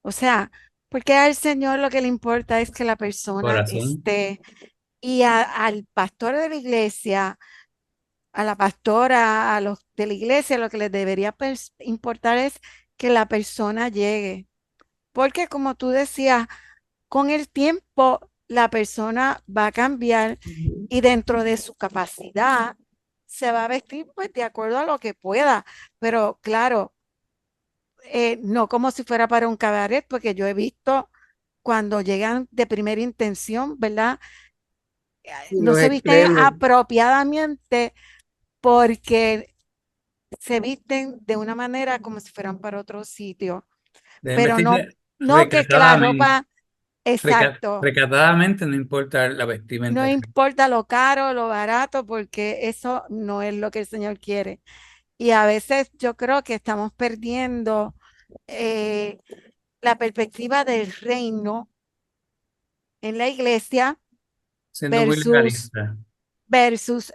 O sea, porque al Señor lo que le importa es que la persona corazón. esté, y al pastor de la iglesia, a la pastora, a los de la iglesia, lo que les debería importar es que la persona llegue. Porque como tú decías, con el tiempo la persona va a cambiar y dentro de su capacidad se va a vestir pues de acuerdo a lo que pueda. Pero claro, no como si fuera para un cabaret, porque yo he visto cuando llegan de primera intención, ¿verdad? Y No los se visten extremos. apropiadamente porque se visten de una manera como si fueran para otro sitio, Deben pero no, vestirse no que la recatadamente. ropa, exacto, Recatadamente, no importa la no vestimenta. importa lo caro o lo barato, porque eso no es lo que el Señor quiere. Y a veces yo creo que estamos perdiendo eh, la perspectiva del reino en la iglesia Siendo muy versus, legalista.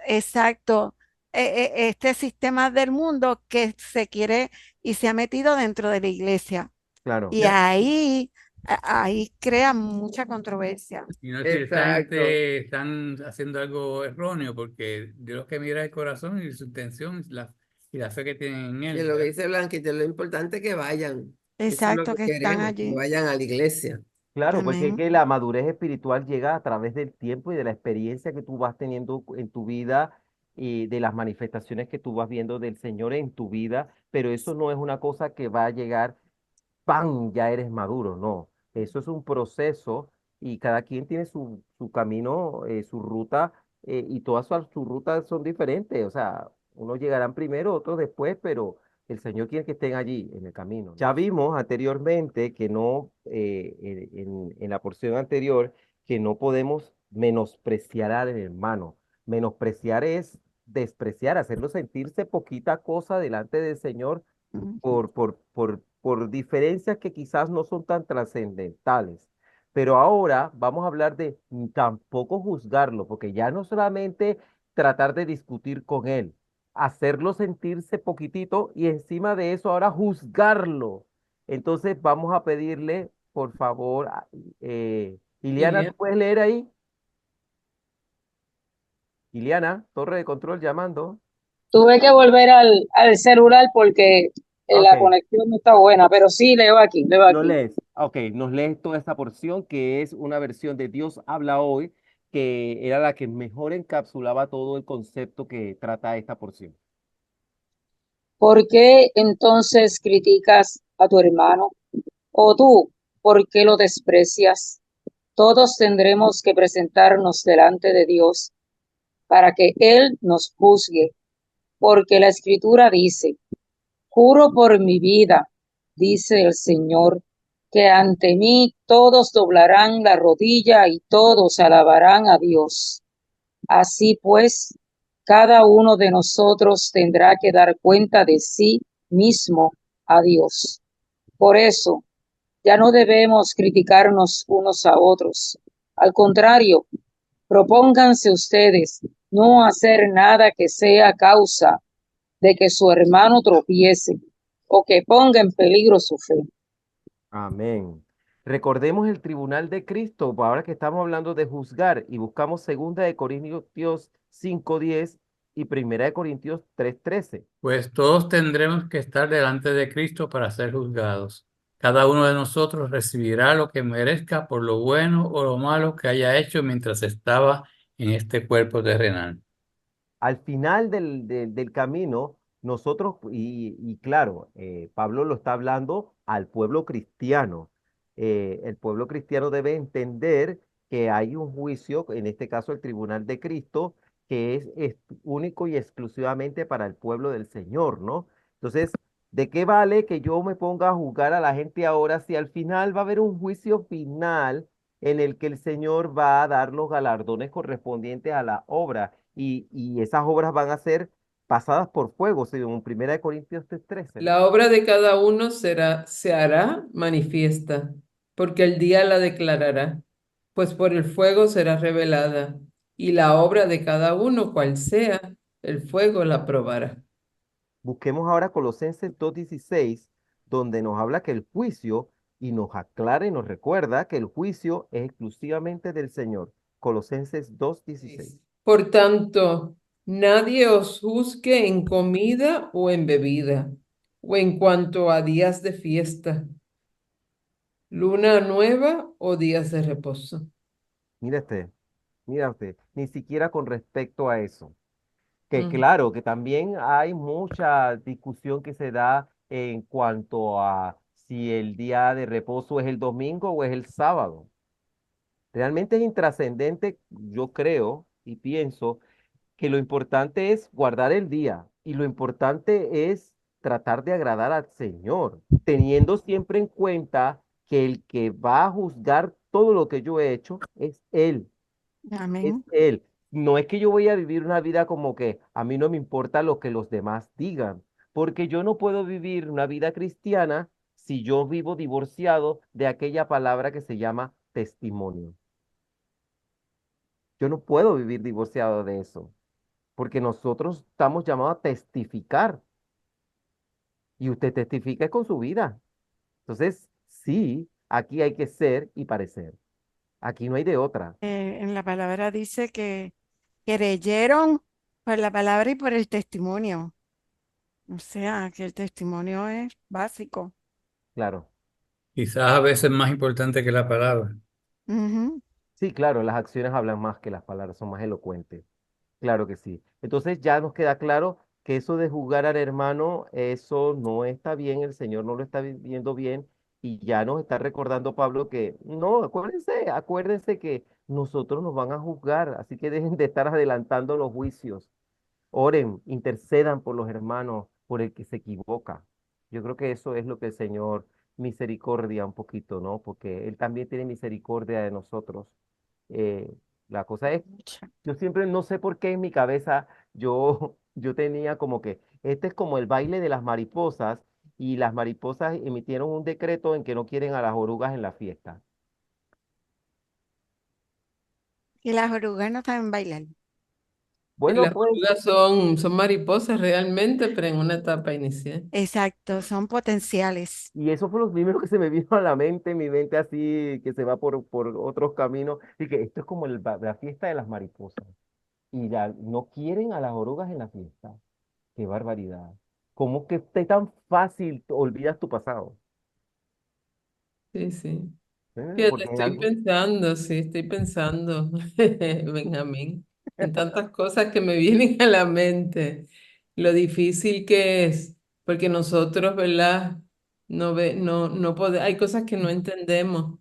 exacto, este sistema del mundo que se quiere y se ha metido dentro de la iglesia. Claro. Y ahí crea mucha controversia. Y no decir, esta Exacto. gente están haciendo algo erróneo porque Dios que mira el corazón y su intención y la fe que tienen en Y Él, lo que ¿verdad? dice Blanquita, lo importante es que vayan. Eso es lo exacto, que que están queremos, que allí. vayan a la iglesia. Claro, porque es Amén. que la madurez espiritual llega a través del tiempo y de la experiencia que tú vas teniendo en tu vida y de las manifestaciones que tú vas viendo del Señor en tu vida, pero eso no es una cosa que va a llegar ¡pam! Ya eres maduro. No, eso es un proceso y cada quien tiene su camino, su ruta, y todas sus rutas son diferentes. O sea, unos llegarán primero, otros después, pero el Señor quiere que estén allí en el camino, ¿no? Ya vimos anteriormente que no, en la porción anterior, que no podemos menospreciar al hermano. Menospreciar es despreciar, hacerlo sentirse poquita cosa delante del Señor Ujú. por diferencias que quizás no son tan trascendentales. Pero ahora vamos a hablar de tampoco juzgarlo, porque ya no solamente tratar de discutir con él, hacerlo sentirse poquitito y encima de eso ahora juzgarlo. Entonces vamos a pedirle, por favor, Iliana, ¿tú Iliana. puedes leer ahí? Iliana, torre de control llamando. Tuve que volver al celular porque la Ok. conexión no está buena, pero sí leo aquí, leo Lo aquí. lees. Ok, nos lees toda esta porción que es una versión de Dios habla hoy, que era la que mejor encapsulaba todo el concepto que trata esta porción. ¿Por qué entonces criticas a tu hermano? ¿O tú, por qué lo desprecias? Todos tendremos que presentarnos delante de Dios para que Él nos juzgue, porque la Escritura dice, juro por mi vida, dice el Señor, que ante mí todos doblarán la rodilla y todos alabarán a Dios. Así pues, cada uno de nosotros tendrá que dar cuenta de sí mismo a Dios. Por eso, ya no debemos criticarnos unos a otros. Al contrario, propónganse ustedes no hacer nada que sea causa de que su hermano tropiece o que ponga en peligro su fe. Amén. Recordemos el tribunal de Cristo, ahora que estamos hablando de juzgar y buscamos segunda de Corintios 5:10 y primera de Corintios 3:13. Pues todos tendremos que estar delante de Cristo para ser juzgados. Cada uno de nosotros recibirá lo que merezca por lo bueno o lo malo que haya hecho mientras estaba en este cuerpo terrenal. Al final del camino, nosotros, y claro, Pablo lo está hablando al pueblo cristiano. El pueblo cristiano debe entender que hay un juicio, en este caso el tribunal de Cristo, que es único y exclusivamente para el pueblo del Señor, ¿no? Entonces, ¿de qué vale que yo me ponga a juzgar a la gente ahora si al final va a haber un juicio final en el que el Señor va a dar los galardones correspondientes a la obra? Y esas obras van a ser pasadas por fuego, según 1 Corintios 3:13, ¿no? La obra de cada uno se hará manifiesta, porque el día la declarará, pues por el fuego será revelada, y la obra de cada uno, cual sea, el fuego la probará. Busquemos ahora Colosenses 2:16, donde nos habla que el juicio, y nos aclara y nos recuerda que el juicio es exclusivamente del Señor. Colosenses 2:16. Por tanto, nadie os juzgue en comida o en bebida, o en cuanto a días de fiesta, luna nueva o días de reposo. Mira usted, ni siquiera con respecto a eso. Que Mm. claro, que también hay mucha discusión que se da en cuanto a si el día de reposo es el domingo o es el sábado. Realmente es intrascendente, yo creo y pienso que lo importante es guardar el día y lo importante es tratar de agradar al Señor, teniendo siempre en cuenta que el que va a juzgar todo lo que yo he hecho es Él, es Amén. Él. No es que yo voy a vivir una vida como que a mí no me importa lo que los demás digan, porque yo no puedo vivir una vida cristiana si yo vivo divorciado de aquella palabra que se llama testimonio. Yo no puedo vivir divorciado de eso, porque nosotros estamos llamados a testificar y usted testifica con su vida. Entonces, sí, aquí hay que ser y parecer. Aquí no hay de otra. En la palabra dice que creyeron por la palabra y por el testimonio. O sea, que el testimonio es básico. Claro. Quizás a veces más importante que la palabra. Ujú. Sí, claro, las acciones hablan más que las palabras, son más elocuentes. Claro que sí. Entonces ya nos queda claro que eso de juzgar al hermano, eso no está bien, el Señor no lo está viendo bien y ya nos está recordando Pablo que no, acuérdense que nosotros nos van a juzgar, así que dejen de estar adelantando los juicios. Oren, intercedan por los hermanos, por el que se equivoca. Yo creo que eso es lo que el Señor misericordia un poquito, ¿no? Porque Él también tiene misericordia de nosotros. Eh, la cosa es, yo siempre no sé por qué en mi cabeza yo tenía como que este es como el baile de las mariposas y las mariposas emitieron un decreto en que no quieren a las orugas en la fiesta. Y las orugas no saben bailar. Y Bueno, las pues, orugas son mariposas realmente, pero en una etapa inicial. Exacto, son potenciales. y eso fue lo primero que se me vino a la mente, mi mente así que se va por otros caminos, y que esto es como la fiesta de las mariposas. Y ya no quieren a las orugas en la fiesta. Qué barbaridad. ¿Cómo que esté tan fácil olvidas tu pasado? Sí, sí. Fíjate, Porque en estoy algo, pensando, sí, estoy pensando, Benjamín, en tantas cosas que me vienen a la mente, lo difícil que es, porque nosotros, ¿verdad? Hay cosas que no entendemos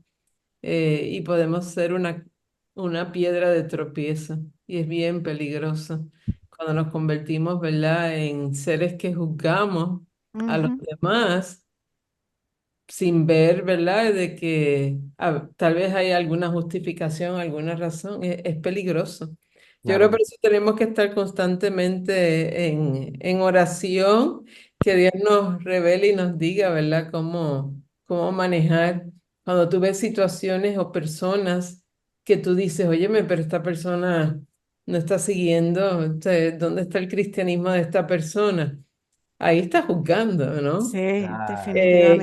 y podemos ser una piedra de tropiezo y es bien peligroso cuando nos convertimos, ¿verdad? En seres que juzgamos a los Ujú. demás sin ver, ¿verdad? De que tal vez hay alguna justificación, alguna razón, es peligroso. Yo claro creo que por sí. eso tenemos que estar constantemente en oración, que Dios nos revele y nos diga, ¿verdad? Cómo manejar cuando tú ves situaciones o personas que tú dices, óyeme, pero esta persona no está siguiendo, o sea, ¿dónde está el cristianismo de esta persona? Ahí está juzgando, ¿no? Sí, Claro,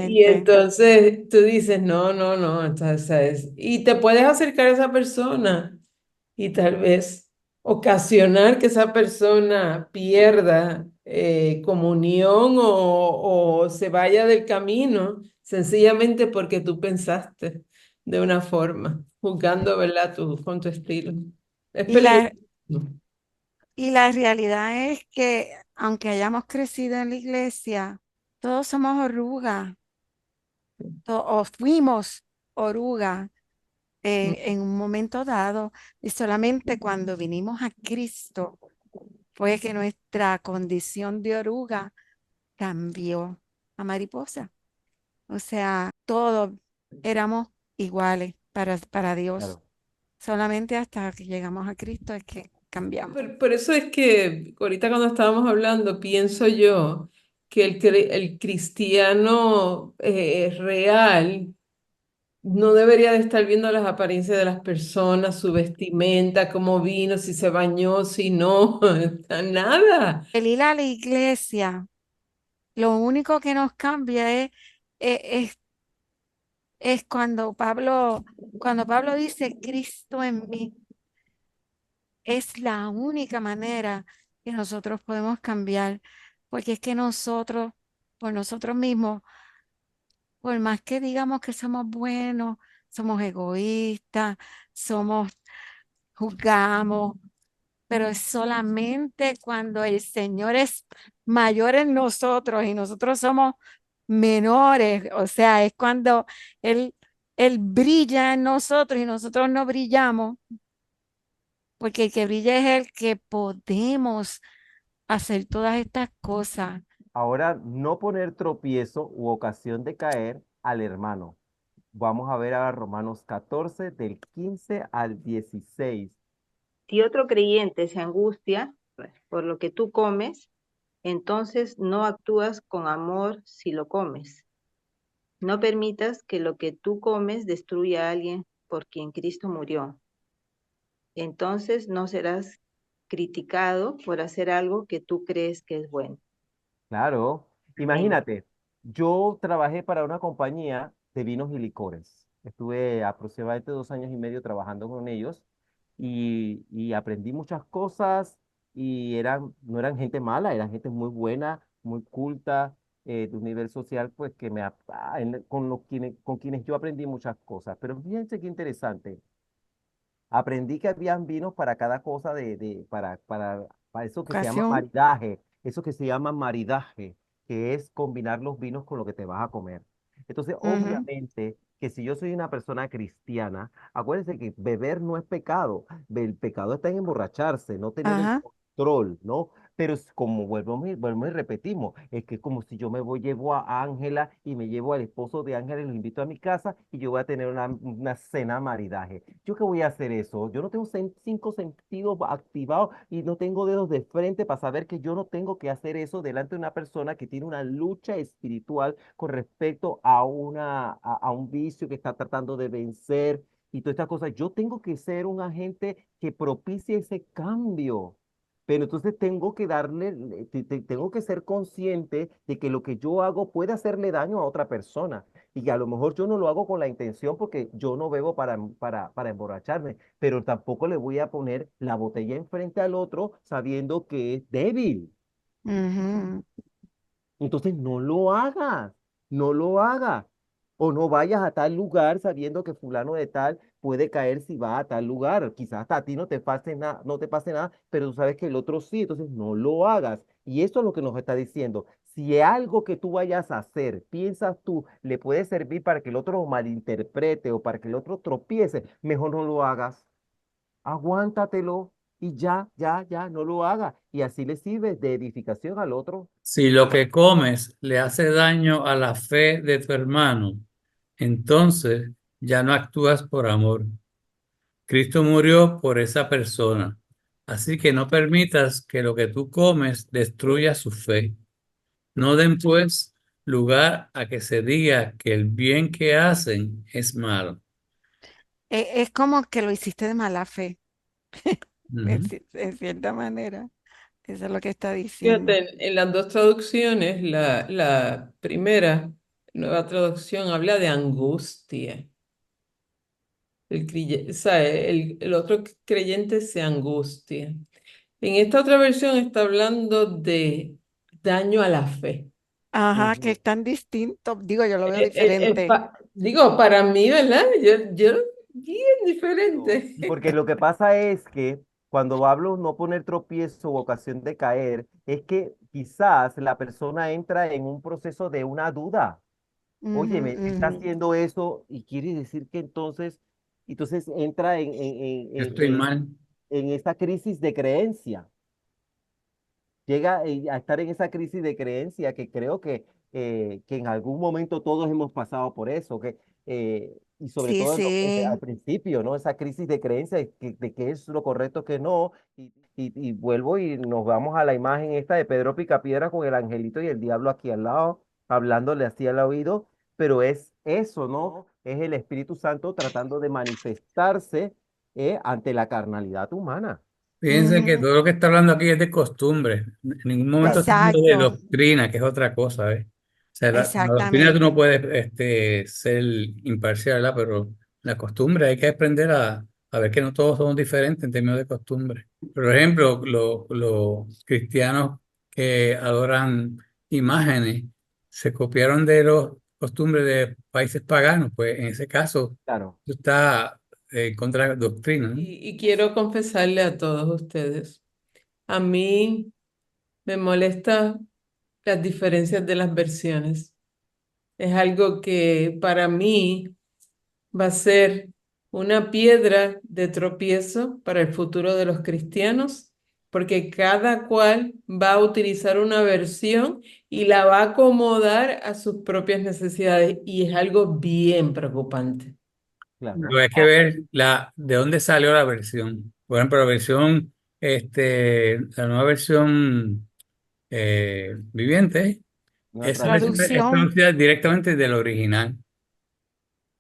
Y definitivamente. entonces tú dices, no, no, no, entonces, ¿sabes? Y te puedes acercar a esa persona y tal vez ocasionar que esa persona pierda comunión o se vaya del camino, sencillamente porque tú pensaste de una forma, juzgando, ¿verdad? Con tu estilo. Es Y la, peligroso. y la realidad es que aunque hayamos crecido en la iglesia, todos somos orugas, o fuimos orugas en un momento dado, y solamente cuando vinimos a Cristo fue que nuestra condición de oruga cambió a mariposa. O sea, todos éramos iguales para Dios. claro. Solamente hasta que llegamos a Cristo es que cambiamos. Por eso es que ahorita cuando estábamos hablando, pienso yo que el cristiano real no debería de estar viendo las apariencias de las personas, su vestimenta, cómo vino, si se bañó, si no, nada. El ir a la iglesia, lo único que nos cambia e- es, es cuando Pablo dice Cristo en mí, es la única manera que nosotros podemos cambiar, porque es que nosotros, por nosotros mismos, por más que digamos que somos buenos, somos egoístas, somos, juzgamos, pero es solamente cuando el Señor es mayor en nosotros y nosotros somos menores, o sea, es cuando Él, Él brilla en nosotros y nosotros no brillamos, porque el que brilla es el que podemos hacer todas estas cosas. Ahora, no poner tropiezo u ocasión de caer al hermano. Vamos a ver a Romanos 14, del 15 al 16. Si otro creyente se angustia por lo que tú comes, entonces no actúas con amor si lo comes. No permitas que lo que tú comes destruya a alguien por quien Cristo murió. Entonces no serás criticado por hacer algo que tú crees que es bueno. Claro, Amén. imagínate, yo trabajé para una compañía de vinos y licores. Estuve aproximadamente 2 años y medio trabajando con ellos y aprendí muchas cosas y no eran gente mala, eran gente muy buena, muy culta de un nivel social, pues que con quienes yo aprendí muchas cosas. Pero fíjense qué interesante. Aprendí que habían vinos para cada cosa para eso que se llama Ocasión. maridaje, eso que se llama maridaje, que es combinar los vinos con lo que te vas a comer. Entonces, Ujú. obviamente, que si yo soy una persona cristiana, acuérdense que beber no es pecado, el pecado está en emborracharse, no tener el Ajá. control, ¿no? Pero es como vuelvo y repetimos, es que es como si yo llevo a Ángela y me llevo al esposo de Ángela y lo invito a mi casa y yo voy a tener una cena maridaje. ¿Yo qué voy a hacer eso? Yo no tengo cinco sentidos activados y no tengo dedos de frente para saber que yo no tengo que hacer eso delante de una persona que tiene una lucha espiritual con respecto a un vicio que está tratando de vencer y todas estas cosas. Yo tengo que ser un agente que propicie ese cambio. Pero entonces tengo que tengo que ser consciente de que lo que yo hago puede hacerle daño a otra persona. Y que a lo mejor yo no lo hago con la intención porque yo no bebo para emborracharme, pero tampoco le voy a poner la botella enfrente al otro sabiendo que es débil. Ujú. Entonces no lo hagas, no lo hagas. O no vayas a tal lugar sabiendo que fulano de tal puede caer si va a tal lugar. Quizás hasta a ti no te pase nada, no te pase nada, pero tú sabes que el otro sí, entonces no lo hagas. Y eso es lo que nos está diciendo. Si algo que tú vayas a hacer, piensas tú, le puede servir para que el otro lo malinterprete o para que el otro tropiece, mejor no lo hagas. Aguántatelo y ya, no lo hagas. Y así le sirve de edificación al otro. Si lo que comes le hace daño a la fe de tu hermano, entonces ya no actúas por amor. Cristo murió por esa persona. Así que no permitas que lo que tú comes destruya su fe. No den pues lugar a que se diga que el bien que hacen es malo. Es como que lo hiciste de mala fe, Ujú. en cierta manera. Eso es lo que está diciendo. Fíjate, en las dos traducciones, la primera, nueva traducción, habla de angustia. O sea, el otro creyente se angustia. En esta otra versión está hablando de daño a la fe. Ajá, que Ujú. es tan distinto. Digo, yo lo veo diferente. Digo, para mí, ¿verdad? Yo bien diferente. Porque lo que pasa es que cuando hablo no poner tropiezo o ocasión de caer, es que quizás la persona entra en un proceso de una duda. Ujú, Oye, me está ujú. haciendo eso y quiere decir que entonces entra Yo estoy mal. en esta crisis de creencia. Llega a estar en esa crisis de creencia que creo que en algún momento todos hemos pasado por eso, y sobre Sí, todo al sí. principio, ¿no? Esa crisis de creencia de qué es lo correcto, que no, y vuelvo y nos vamos a la imagen esta de Pedro Picapiedra con el angelito y el diablo aquí al lado, hablándole así al oído, pero es eso, ¿no? Es el Espíritu Santo tratando de manifestarse ante la carnalidad humana. Fíjense que Ujú. todo lo que está hablando aquí es de costumbre. En ningún momento está hablando de Exacto, doctrina, que es otra cosa, ¿eh? O sea, la doctrina tú no exactamente. puedes ser imparcial, ¿verdad? Pero la costumbre hay que aprender a ver que no todos somos diferentes en términos de costumbre. Por ejemplo, los cristianos que adoran imágenes se copiaron de las costumbres de países paganos, pues en ese caso Claro. está en contra de la doctrina, ¿no? Y quiero confesarle a todos ustedes, a mí me molesta las diferencias de las versiones. Es algo que para mí va a ser una piedra de tropiezo para el futuro de los cristianos, porque cada cual va a utilizar una versión y la va a acomodar a sus propias necesidades y es algo bien preocupante. Claro. Pero hay que ver de dónde salió la versión. Por ejemplo, la nueva versión viviente, Una esa versión es Traducción traducida directamente del original.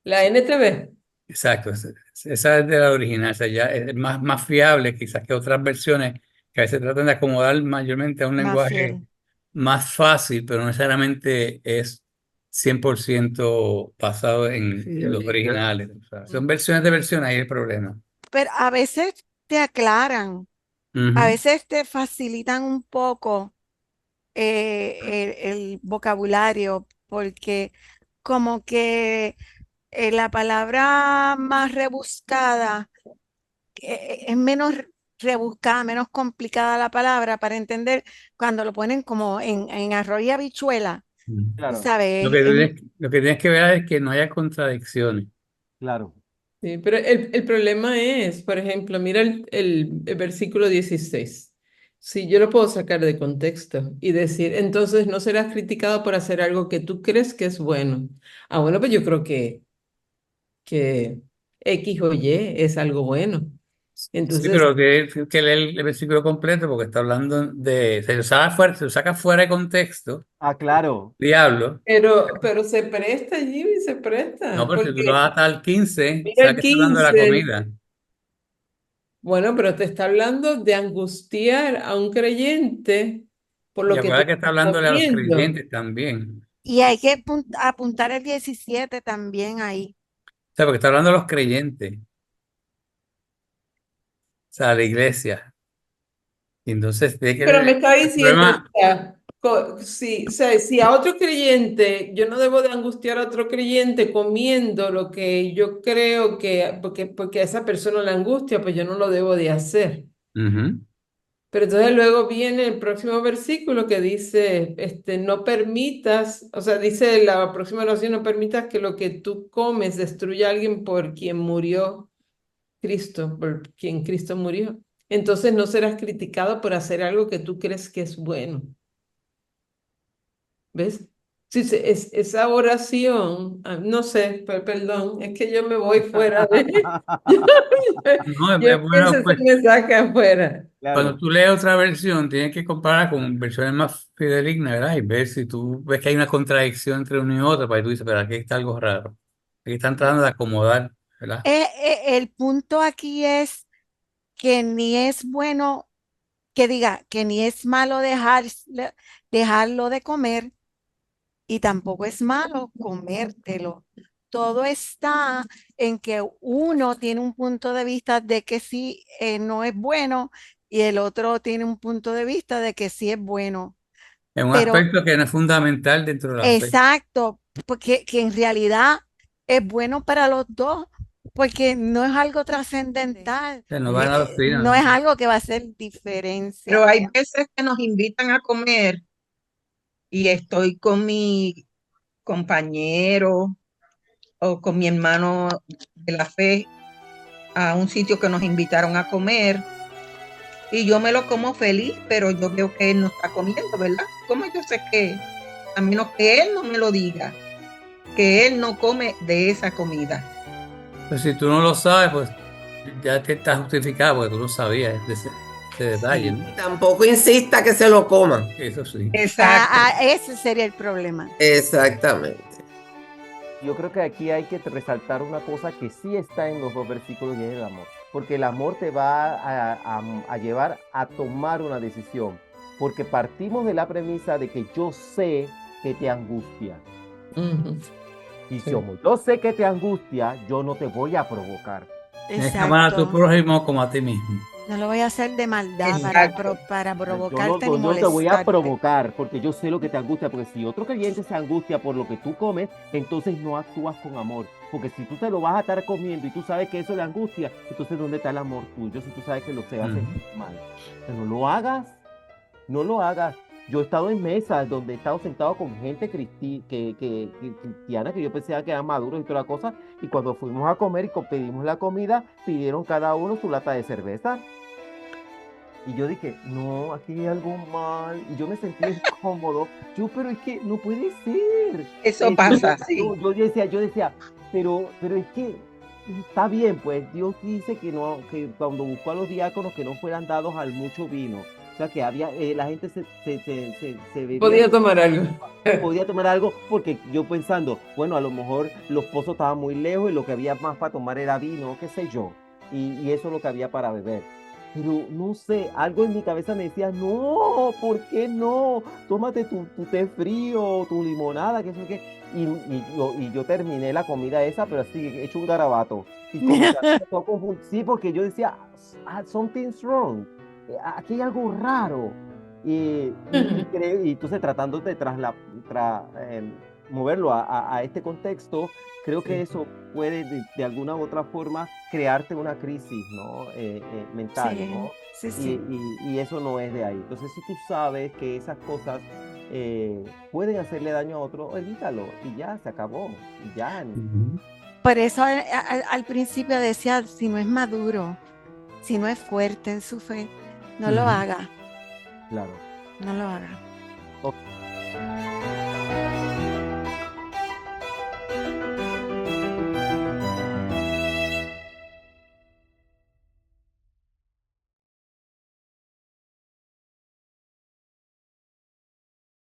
La NTV. Exacto, esa es de la original, o sea, ya es más fiable quizás que otras versiones que a veces tratan de acomodar mayormente a un más lenguaje fiel. más fácil, pero no necesariamente es 100% basado en los originales. O sea, son versiones de versiones, ahí el problema. Pero a veces te aclaran, a Ujú. veces te facilitan un poco el vocabulario, porque como que la palabra más rebuscada es menos rebuscada, menos complicada la palabra para entender cuando lo ponen como en arroz y habichuela, Claro, ¿sabes? Lo que tienes que ver es que no haya contradicciones. claro. Sí, pero el problema es, por ejemplo, mira el versículo 16. Si yo lo puedo sacar de contexto y decir, entonces no serás criticado por hacer algo que tú crees que es bueno. Ah, bueno, pues yo creo que X o Y es algo bueno. Sí, Entonces, pero tienes que leer el versículo completo porque está hablando de, se lo saca fuera de contexto, Ah, claro. diablo. pero se presta, Jimmy, se No, presta, pero si tú lo porque vas hasta el 15, mira sabes el que está hablando de la 15. comida. Bueno, pero te está hablando de angustiar a un creyente por Y lo que tú acuérdate que está estás hablándole a los comiendo. creyentes también. Y hay que apuntar el 17 también ahí. O sea, porque está hablando a los creyentes, o sea, a la iglesia. Y entonces tiene que Pero me está el diciendo, o problema, sea, si a otro creyente, yo no debo de angustiar a otro creyente comiendo lo que yo creo que, porque a esa persona le angustia, pues yo no lo debo de hacer. ujú, Pero entonces luego viene el próximo versículo que dice, no permitas, o sea, dice la próxima oración, no permitas que lo que tú comes destruya a alguien por quien murió Cristo, por quien Cristo murió. Entonces no serás criticado por hacer algo que tú crees que es bueno. ¿Ves? Sí, esa oración, no sé, perdón, es que yo me voy fuera de... no, Yo es pienso bueno, que pues me saca afuera. cuando Claro. tú lees otra versión, tienes que comparar con versiones más fidedignas, ¿verdad? Y ver si tú ves que hay una contradicción entre una y otra, para que tú dices, pero aquí está algo raro. Aquí están tratando de acomodar, ¿verdad? El punto aquí es que ni es bueno, que diga, que ni es malo dejarlo de comer y tampoco es malo comértelo. Todo está en que uno tiene un punto de vista de que sí no es bueno y el otro tiene un punto de vista de que sí es bueno. Es un Pero aspecto que no es fundamental dentro de la fe. exacto, porque que en realidad es bueno para los dos, porque no es algo trascendental, O sea, no va en la doctrina, no ¿no? es algo que va a hacer diferencia. Pero hay veces que nos invitan a comer y estoy con mi compañero o con mi hermano de la fe a un sitio que nos invitaron a comer y yo me lo como feliz, pero yo veo que él no está comiendo, ¿verdad? ¿Cómo yo sé que, a menos que él no me lo diga, que él no come de esa comida? Pues si tú no lo sabes, pues ya te estás justificado porque tú lo sabías de ese detalle, Sí, ¿no? y tampoco insista que se lo coman. Eso sí. Exacto. Ese sería el problema. Exactamente. Yo creo que aquí hay que resaltar una cosa que sí está en los dos versículos y es el amor. Porque el amor te va a llevar a tomar una decisión. Porque partimos de la premisa de que yo sé que te angustia. Ujú. Y Sí. como yo sé que te angustia, yo no te voy a provocar. Tienes que amar a tu Exacto. prójimo como a ti mismo. No lo voy a hacer de maldad Exacto. para Yo no, provocarte yo ni no te voy a molestarte. provocar porque yo sé lo que te angustia. Porque si otro creyente se angustia por lo que tú comes, entonces no actúas con amor. Porque si tú te lo vas a estar comiendo y tú sabes que eso le angustia, entonces ¿dónde está el amor tuyo? Si tú sabes que lo se hace mal. Pero no lo hagas, no lo hagas. Yo he estado en mesas donde he estado sentado con gente cristiana que yo pensaba que eran maduros y toda la cosa. Y cuando fuimos a comer y pedimos la comida, pidieron cada uno su lata de cerveza. Y yo dije, no, aquí hay algo mal. Y yo me sentí incómodo. Pero es que no puede ser. Eso pasa, Yo, sí. yo decía, pero es que está bien, pues Dios dice que no, que cuando buscó a los diáconos que no fueran dados al mucho vino. O sea, que había, la gente se bebía, Podía tomar algo. podía tomar algo, porque yo pensando, bueno, a lo mejor los pozos estaban muy lejos y lo que había más para tomar era vino, qué sé yo. Y eso es lo que había para beber. Pero no sé, algo en mi cabeza me decía, no, ¿por qué no? Tómate tu té frío, tu limonada, que eso que. Y yo terminé la comida esa, pero así, hecho un garabato. Y como que empezó a sí, porque yo decía, something's wrong. Aquí hay algo raro. Y entonces tratando de moverlo a este contexto, creo que eso puede de alguna u otra forma crearte una crisis, ¿no? Mental, ¿no? Sí. Y eso no es de ahí. Entonces, si tú sabes que esas cosas pueden hacerle daño a otro, evítalo y ya, se acabó. Y ya. Por eso al principio decía, si no es maduro, si no es fuerte en su fe, no lo haga. Claro. No lo haga.